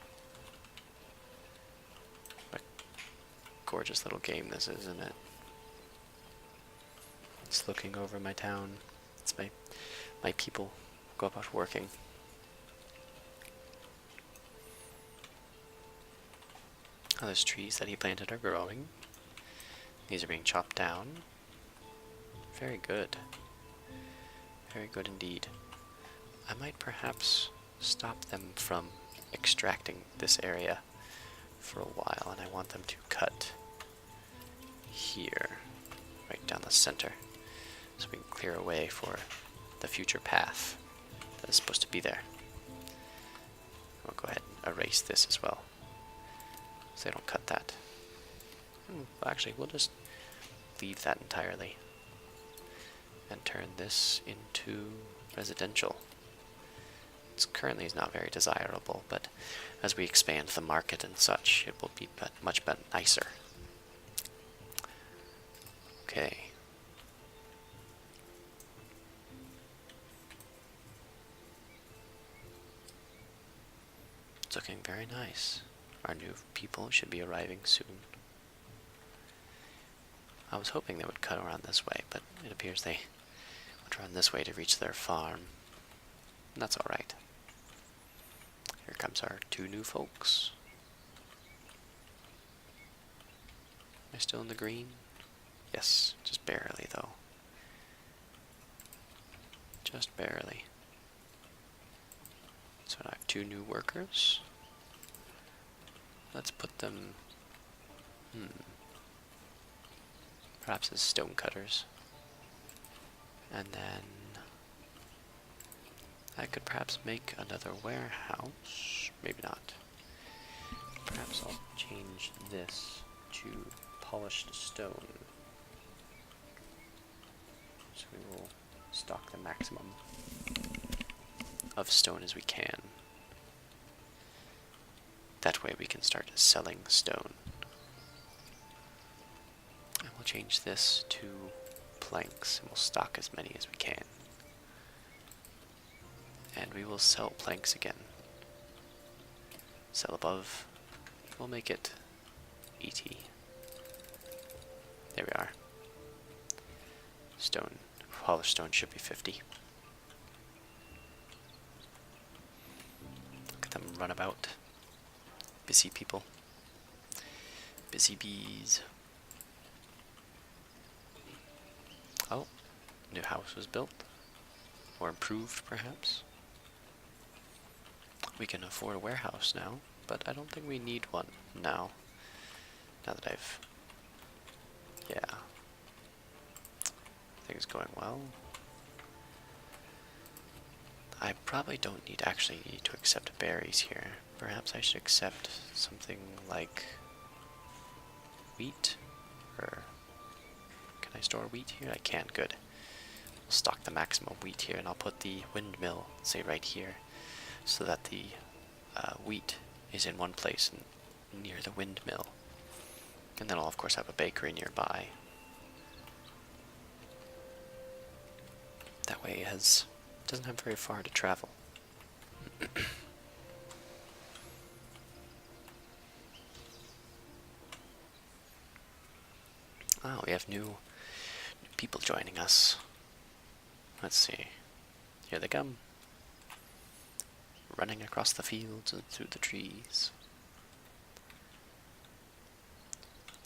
What a gorgeous little game this is, isn't it? Just looking over my town. It's my people go about working. Oh, those trees that he planted are growing. These are being chopped down. Very good. Very good indeed. I might perhaps stop them from extracting this area for a while, and I want them to cut here, right down the center, so we can clear a way for the future path that is supposed to be there. I'll go ahead and erase this as well, so they don't cut that. Actually, we'll just leave that entirely and turn this into residential. It's currently is not very desirable, but as we expand the market and such, it will be much nicer. Okay. It's looking very nice. Our new people should be arriving soon. I was hoping they would cut around this way, but it appears they went around this way to reach their farm. And that's alright. Here comes our 2 new folks. I still in the green? Yes, just barely though. Just barely. So I have 2 new workers. Let's put them, perhaps as stone cutters. And then I could perhaps make another warehouse. Maybe not. Perhaps I'll change this to polished stone. So we will stock the maximum of stone as we can. That way we can start selling stone. And we'll change this to planks, and we'll stock as many as we can. And we will sell planks again. Sell above. We'll make it ET. There we are. Stone. Polished stone should be 50. Look at them run about. Busy people. Busy bees. Oh, new house was built. Or improved, perhaps. We can afford a warehouse now, but I don't think we need one now. Now that I've... Yeah. Things going well. I probably don't actually need to accept berries here. Perhaps I should accept something like wheat, or can I store wheat here? I can, good. We'll stock the maximum wheat here, and I'll put the windmill, say right here, so that the wheat is in one place and near the windmill. And then I'll of course have a bakery nearby. That way it doesn't have very far to travel. Oh, we have new people joining us. Let's see. Here they come. Running across the fields and through the trees.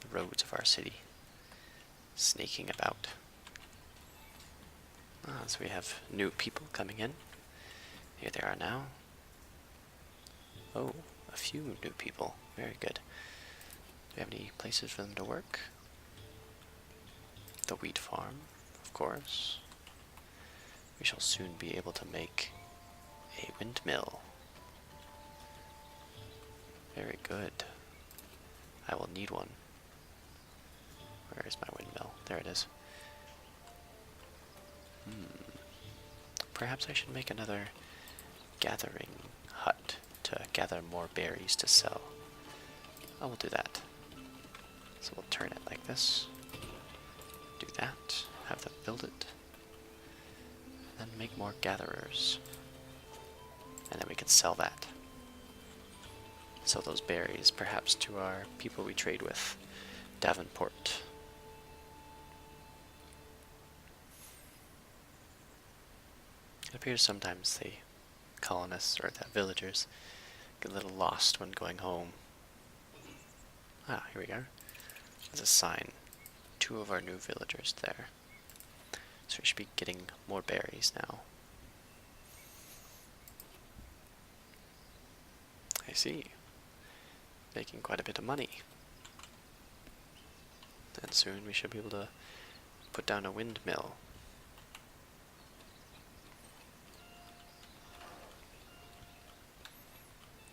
The roads of our city. Snaking about. Ah, so we have new people coming in. Here they are now. Oh, a few new people. Very good. Do we have any places for them to work? The wheat farm, of course. We shall soon be able to make a windmill. Very good. I will need one. Where is my windmill? There it is. Perhaps I should make another gathering hut to gather more berries to sell. I will do that. So we'll turn it like this. Do that. Have them build it. And then make more gatherers. And then we can sell that. Sell those berries, perhaps to our people we trade with. Davenport. It appears sometimes the colonists, or the villagers, get a little lost when going home. Ah, here we are. Let's assign 2 of our new villagers there. So we should be getting more berries now. I see. Making quite a bit of money. And soon we should be able to put down a windmill.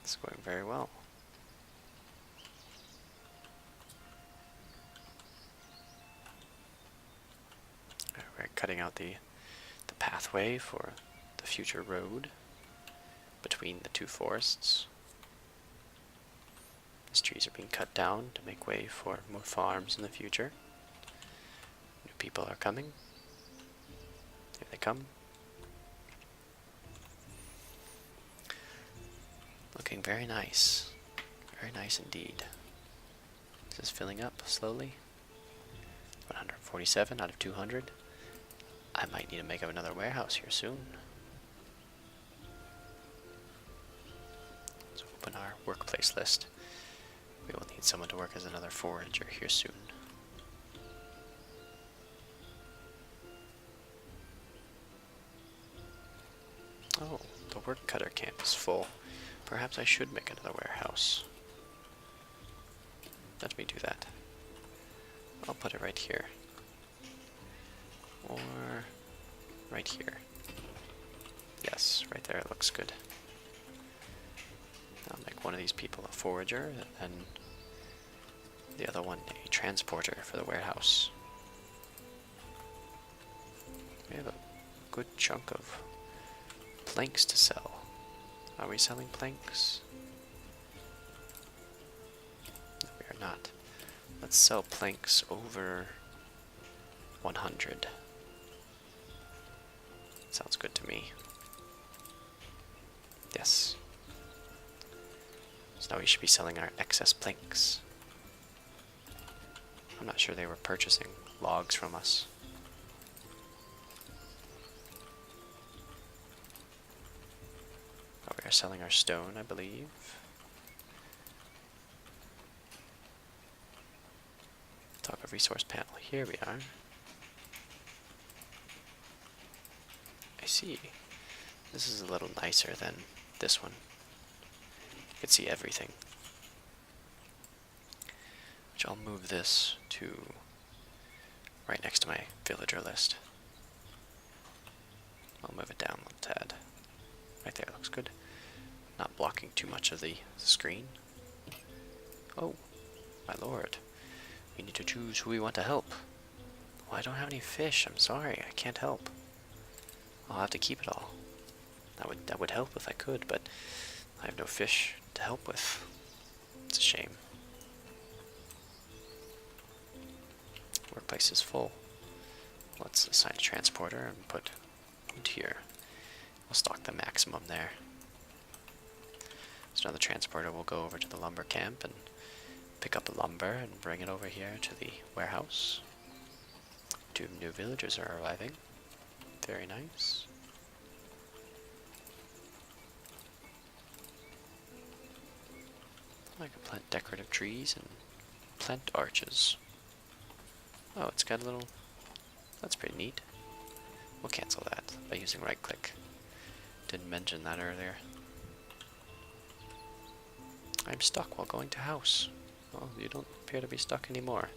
It's going very well. We're cutting out the pathway for the future road between the 2 forests. These trees are being cut down to make way for more farms in the future. New people are coming. Here they come. Looking very nice. Very nice indeed. This is filling up slowly. 147 out of 200. I might need to make up another warehouse here soon. Let's open our workplace list. We will need someone to work as another forager here soon. the work cutter camp is full. Perhaps I should make another warehouse. Let me do that. I'll put it right here. Or right here. Yes, right there, it looks good. I'll make one of these people a forager, and the other one a transporter for the warehouse. We have a good chunk of planks to sell. Are we selling planks? No, we are not. Let's sell planks over 100. Sounds good to me. Yes. So now we should be selling our excess planks. I'm not sure they were purchasing logs from us. Oh, we are selling our stone, I believe. Talk of resource panel. Here we are. I see. This is a little nicer than this one. You can see everything. Which I'll move this to right next to my villager list. I'll move it down a tad. Right there, looks good. Not blocking too much of the screen. Oh, my lord. We need to choose who we want to help. Oh, I don't have any fish. I'm sorry, I can't help. I'll have to keep it all. That would help if I could, but I have no fish to help with. It's a shame. Workplace is full. Let's assign a transporter and put wood here. We'll stock the maximum there. So now the transporter will go over to the lumber camp and pick up the lumber and bring it over here to the warehouse. 2 new villagers are arriving. Very nice. I can plant decorative trees and plant arches. Oh, it's got a little... That's pretty neat. We'll cancel that by using right click. Didn't mention that earlier. I'm stuck while going to house. Well, you don't appear to be stuck anymore.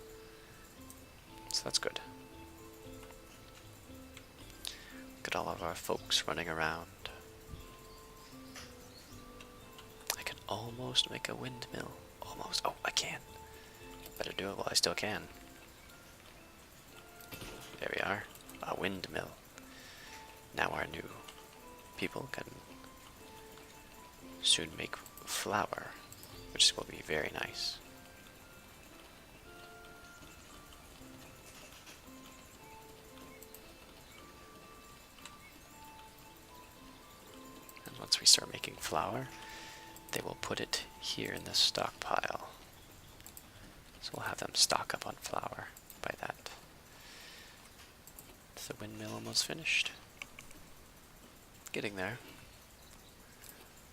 So that's good. Look at all of our folks running around. I can almost make a windmill. Almost. Oh, I can. Better do it while I still can. There we are. A windmill. Now our new people can soon make flour, which will be very nice. And once we start making flour, they will put it here in the stockpile. So we'll have them stock up on flour by that. Is the windmill almost finished? Getting there.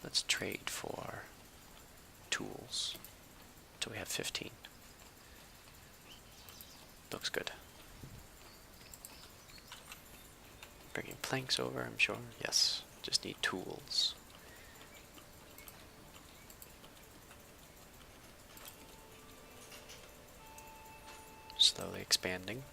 Let's trade for tools until we have 15. Looks good. Bringing planks over, I'm sure. Yes, just need tools. Slowly expanding.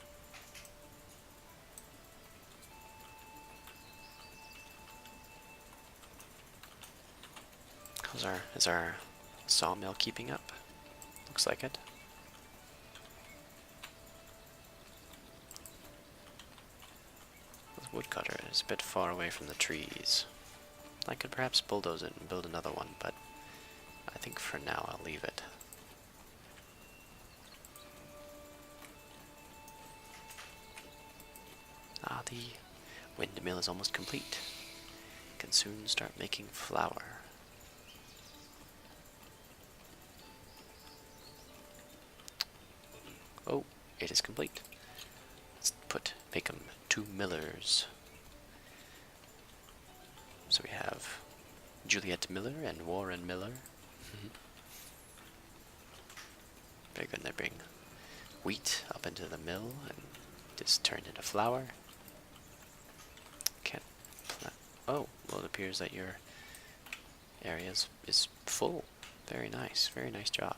Is our sawmill keeping up? Looks like it. The woodcutter is a bit far away from the trees. I could perhaps bulldoze it and build another one, but I think for now I'll leave it. Ah, the windmill is almost complete. Can soon start making flour. Oh, it is complete. Let's make them 2 millers. So we have Juliet Miller and Warren Miller. Very good. They bring wheat up into the mill and just turn into flour. Can't plant. Oh, well, it appears that your area is full. Very nice. Very nice job.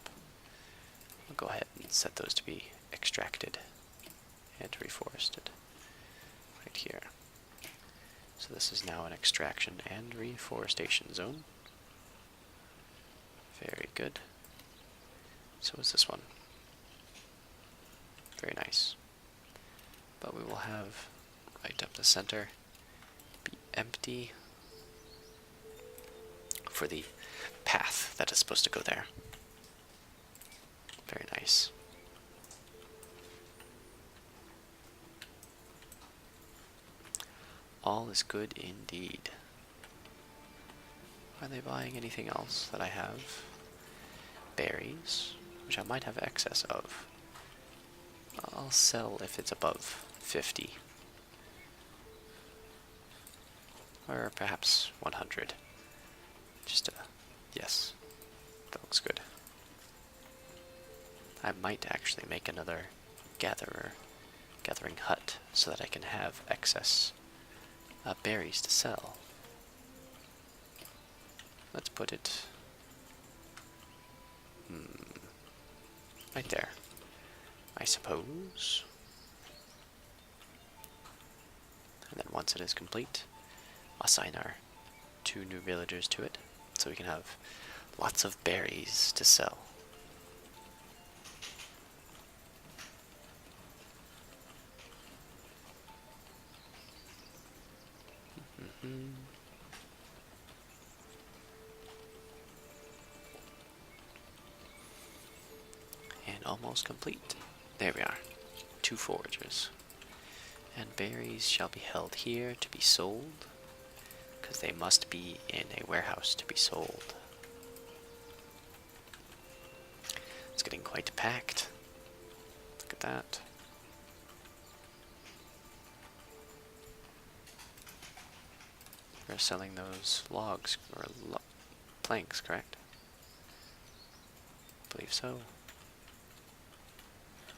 I'll go ahead and set those to be extracted and reforested right here. So this is now an extraction and reforestation zone. Very good. So is this one. Very nice. But we will have right up the center be empty for the path that is supposed to go there. Very nice. All is good indeed. Are they buying anything else that I have? Berries, which I might have excess of. I'll sell if it's above 50. Or perhaps 100. Just yes, that looks good. I might actually make another gathering hut so that I can have excess berries to sell. Let's put it right there, I suppose. And then once it is complete, assign our 2 new villagers to it, so we can have lots of berries to sell. And almost complete. There we are. 2 foragers. And berries shall be held here to be sold, because they must be in a warehouse to be sold. It's getting quite packed. Look at that. We're selling those logs, or planks, correct? I believe so.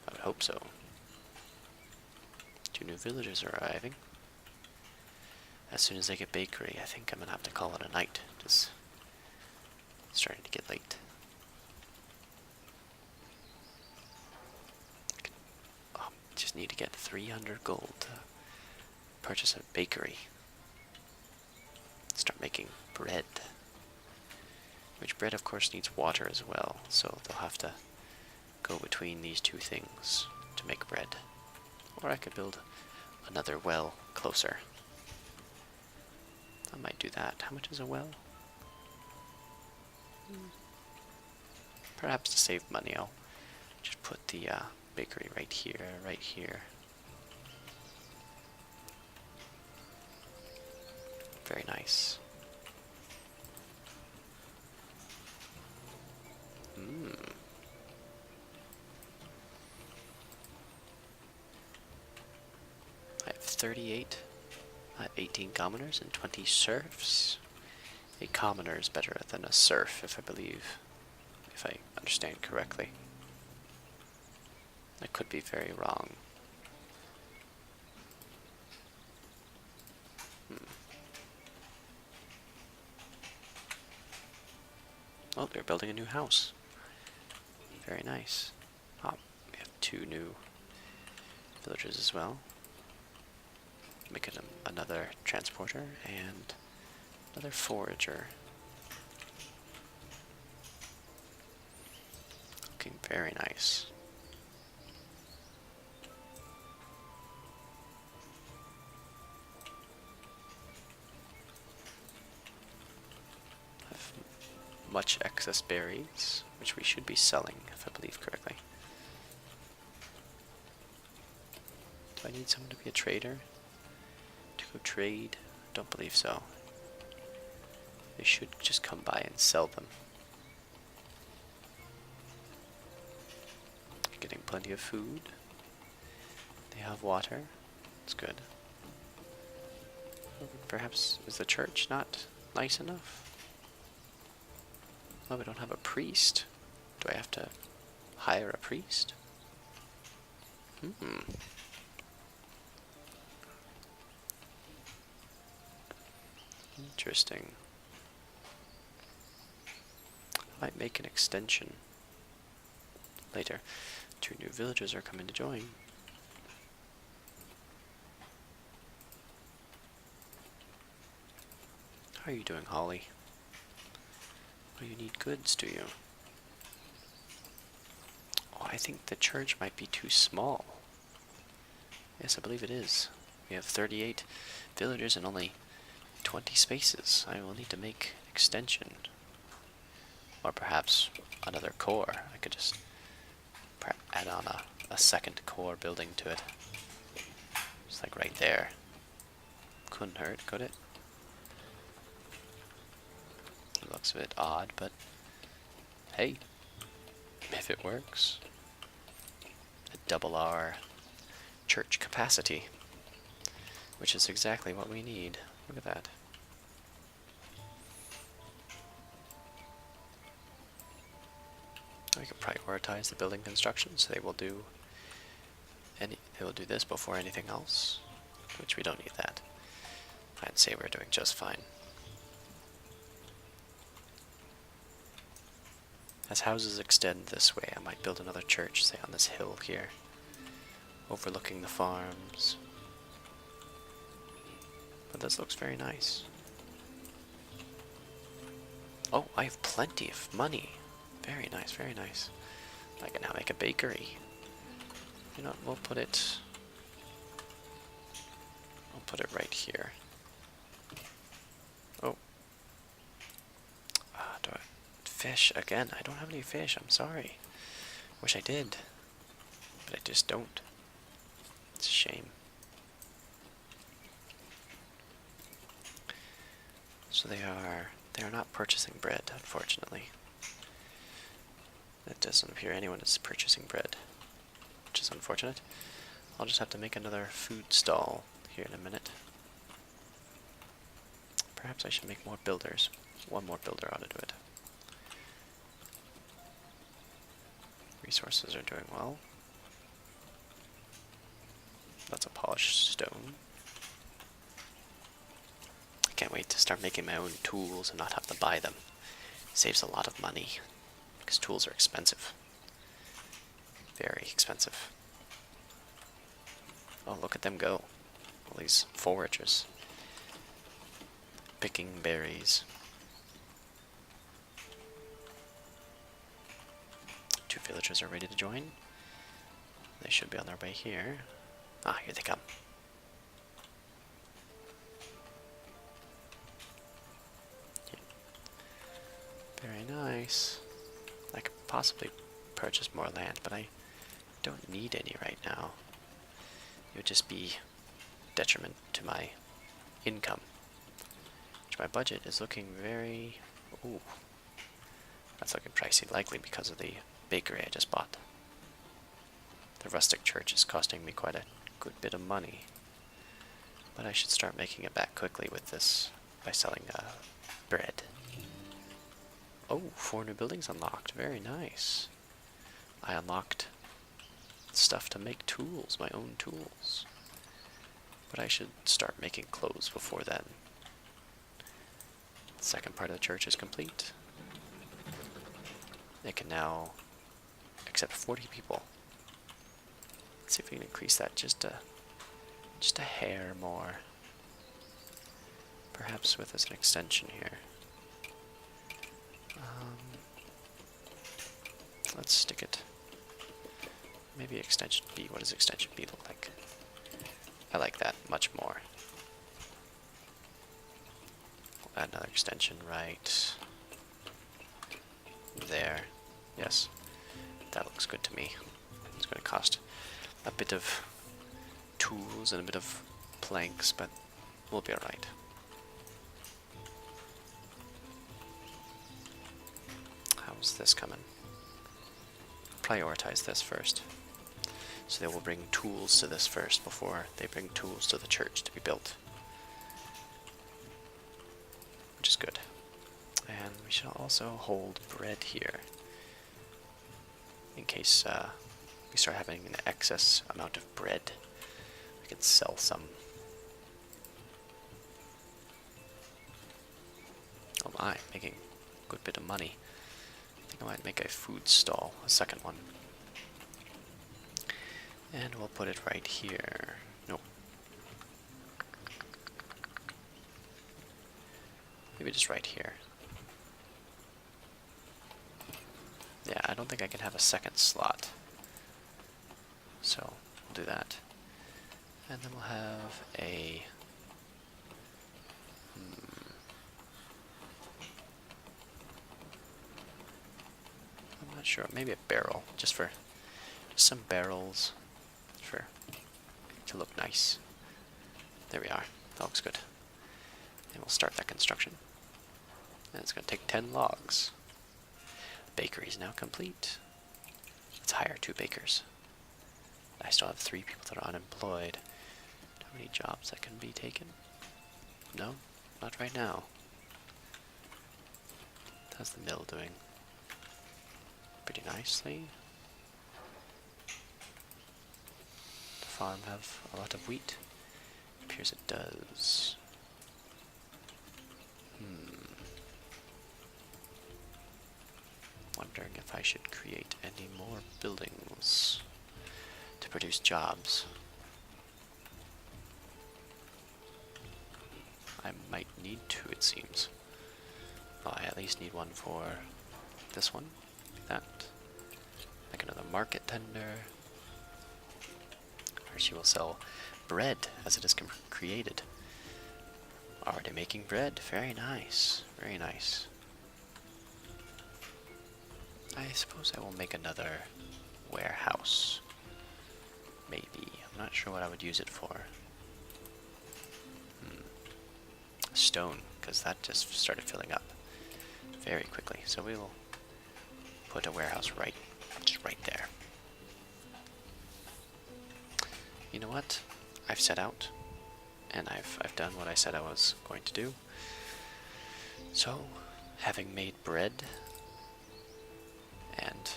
I would hope so. 2 new villagers are arriving. As soon as I get bakery, I think I'm gonna have to call it a night. Just it's starting to get late. Oh, just need to get 300 gold to purchase a bakery. Start making bread. Which bread, of course, needs water as well, so they'll have to go between these 2 things to make bread. Or I could build another well closer. I might do that. How much is a well? Perhaps to save money, I'll just put the bakery right here, right here. Very nice. I have 38, 18 commoners and 20 serfs. A commoner is better than a serf, if I understand correctly. I could be very wrong. Oh, they're building a new house. Very nice. Oh, we have 2 new villagers as well. Make it another transporter and another forager. Looking very nice. Have much excess berries, which we should be selling, if I believe correctly. Do I need someone to be a trader? To go trade? Don't believe so. They should just come by and sell them. Getting plenty of food. They have water. It's good. Perhaps is the church not nice enough? Oh, we don't have a priest. Do I have to hire a priest? Interesting. Might make an extension later. 2 new villagers are coming to join. How are you doing, Holly? Oh, you need goods, do you? Oh, I think the church might be too small. Yes, I believe it is. We have 38 villagers and only 20 spaces. I will need to make an extension. Or perhaps another core. I could just add on a second core building to it. Just like right there. Couldn't hurt, could it? It looks a bit odd, but hey, if it works. Double our church capacity, which is exactly what we need. Look at that. We can prioritize the building construction, so they will do this before anything else, which we don't need that. I'd say we're doing just fine. As houses extend this way, I might build another church, say on this hill here, overlooking the farms. But this looks very nice. Oh, I have plenty of money. Very nice, very nice. I can now make a bakery. You know, we'll put it right here. Oh. Fish again. I don't have any fish. I'm sorry. Wish I did, but I just don't. It's a shame. So they are not purchasing bread, unfortunately. It doesn't appear anyone is purchasing bread, which is unfortunate. I'll just have to make another food stall here in a minute. Perhaps I should make more builders. One more builder ought to do it. Resources are doing well. That's a polished stone. I can't wait to start making my own tools and not have to buy them. Saves a lot of money, because tools are expensive. Very expensive. Oh, look at them go. All these foragers. Picking berries. 2 villagers are ready to join. They should be on their way here. Ah, here they come. Very nice. I could possibly purchase more land, but I don't need any right now. It would just be detriment to my income. Which my budget is looking very... Ooh. That's looking pricey, likely because of the bakery I just bought. The rustic church is costing me quite a good bit of money. But I should start making it back quickly with this by selling bread. Oh, 4 new buildings unlocked. Very nice. I unlocked stuff to make tools, my own tools. But I should start making clothes before then. The second part of the church is complete. It can now accept 40 people. Let's see if we can increase that just a hair more. Perhaps with as an extension here. Let's stick it. Maybe extension B. What does extension B look like? I like that much more. We'll add another extension right there. Yes, that looks good to me. It's going to cost a bit of tools and a bit of planks, but we'll be alright. How's this coming? Prioritize this first. So they will bring tools to this first before they bring tools to the church to be built. Which is good. And we should also hold bread here. In case we start having an excess amount of bread. We can sell some. Oh my, making a good bit of money. think I might make a food stall, a second one. And we'll put it right here. Nope. Maybe just right here. Yeah, I don't think I can have a second slot. So, we'll do that. And then we'll have a... I'm not sure, maybe a barrel, just some barrels to look nice. There we are, that looks good. And we'll start that construction. And it's going to take 10 logs. Bakery is now complete. Let's hire 2 bakers. I still have 3 people that are unemployed. How many jobs that can be taken? No, not right now. How's the mill doing? Pretty nicely. The farm have a lot of wheat? Appears it does. Wondering if I should create any more buildings to produce jobs. I might need to, it seems. Well, I at least need one for this one, like that. Like another market tender. Or she will sell bread as it is created. Already making bread, very nice, very nice. I suppose I will make another warehouse. Maybe. I'm not sure what I would use it for. Stone, because that just started filling up very quickly. So we will put a warehouse just right there. You know what? I've set out, and I've done what I said I was going to do. So, having made bread, and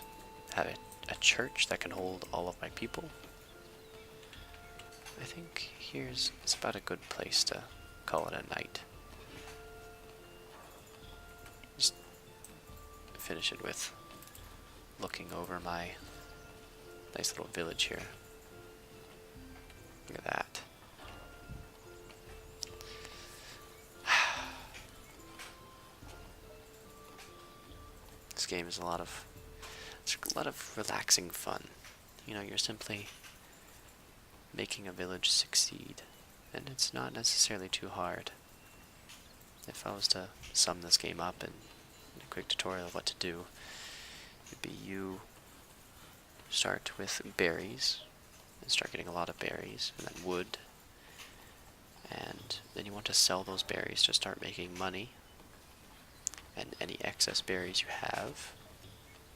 have a church that can hold all of my people, I think it's about a good place to call it a night. Just finish it with looking over my nice little village here. Look at that. This game is a lot of relaxing fun. You know, you're simply making a village succeed, and it's not necessarily too hard. If I was to sum this game up in a quick tutorial of what to do, it'd be you start with berries, and start getting a lot of berries, and then wood, and then you want to sell those berries to start making money, and any excess berries you have,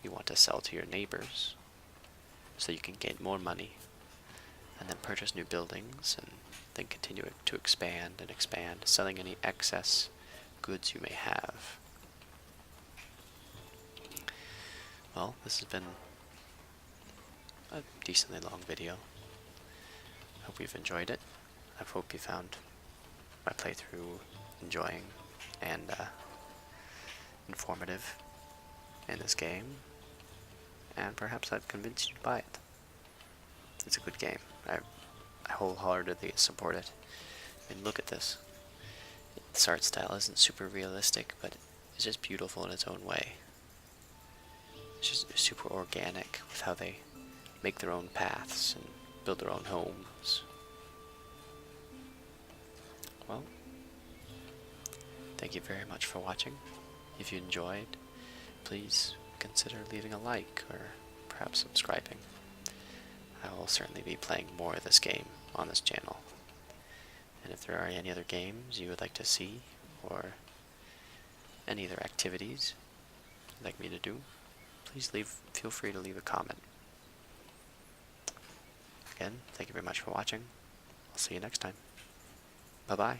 you want to sell to your neighbors, so you can gain more money, and then purchase new buildings, and then continue to expand and expand, selling any excess goods you may have. Well, this has been a decently long video. I hope you've enjoyed it. I hope you found my playthrough enjoying and informative in this game, and perhaps I've convinced you to buy it. It's a good game. I wholeheartedly support it. I mean, look at this. This art style isn't super realistic, but it's just beautiful in its own way. It's just super organic with how they make their own paths and build their own homes. Well, thank you very much for watching. If you enjoyed, please consider leaving a like or perhaps subscribing. I will certainly be playing more of this game on this channel. And if there are any other games you would like to see, or any other activities you'd like me to do, please feel free to leave a comment. Again, thank you very much for watching. I'll see you next time. Bye-bye.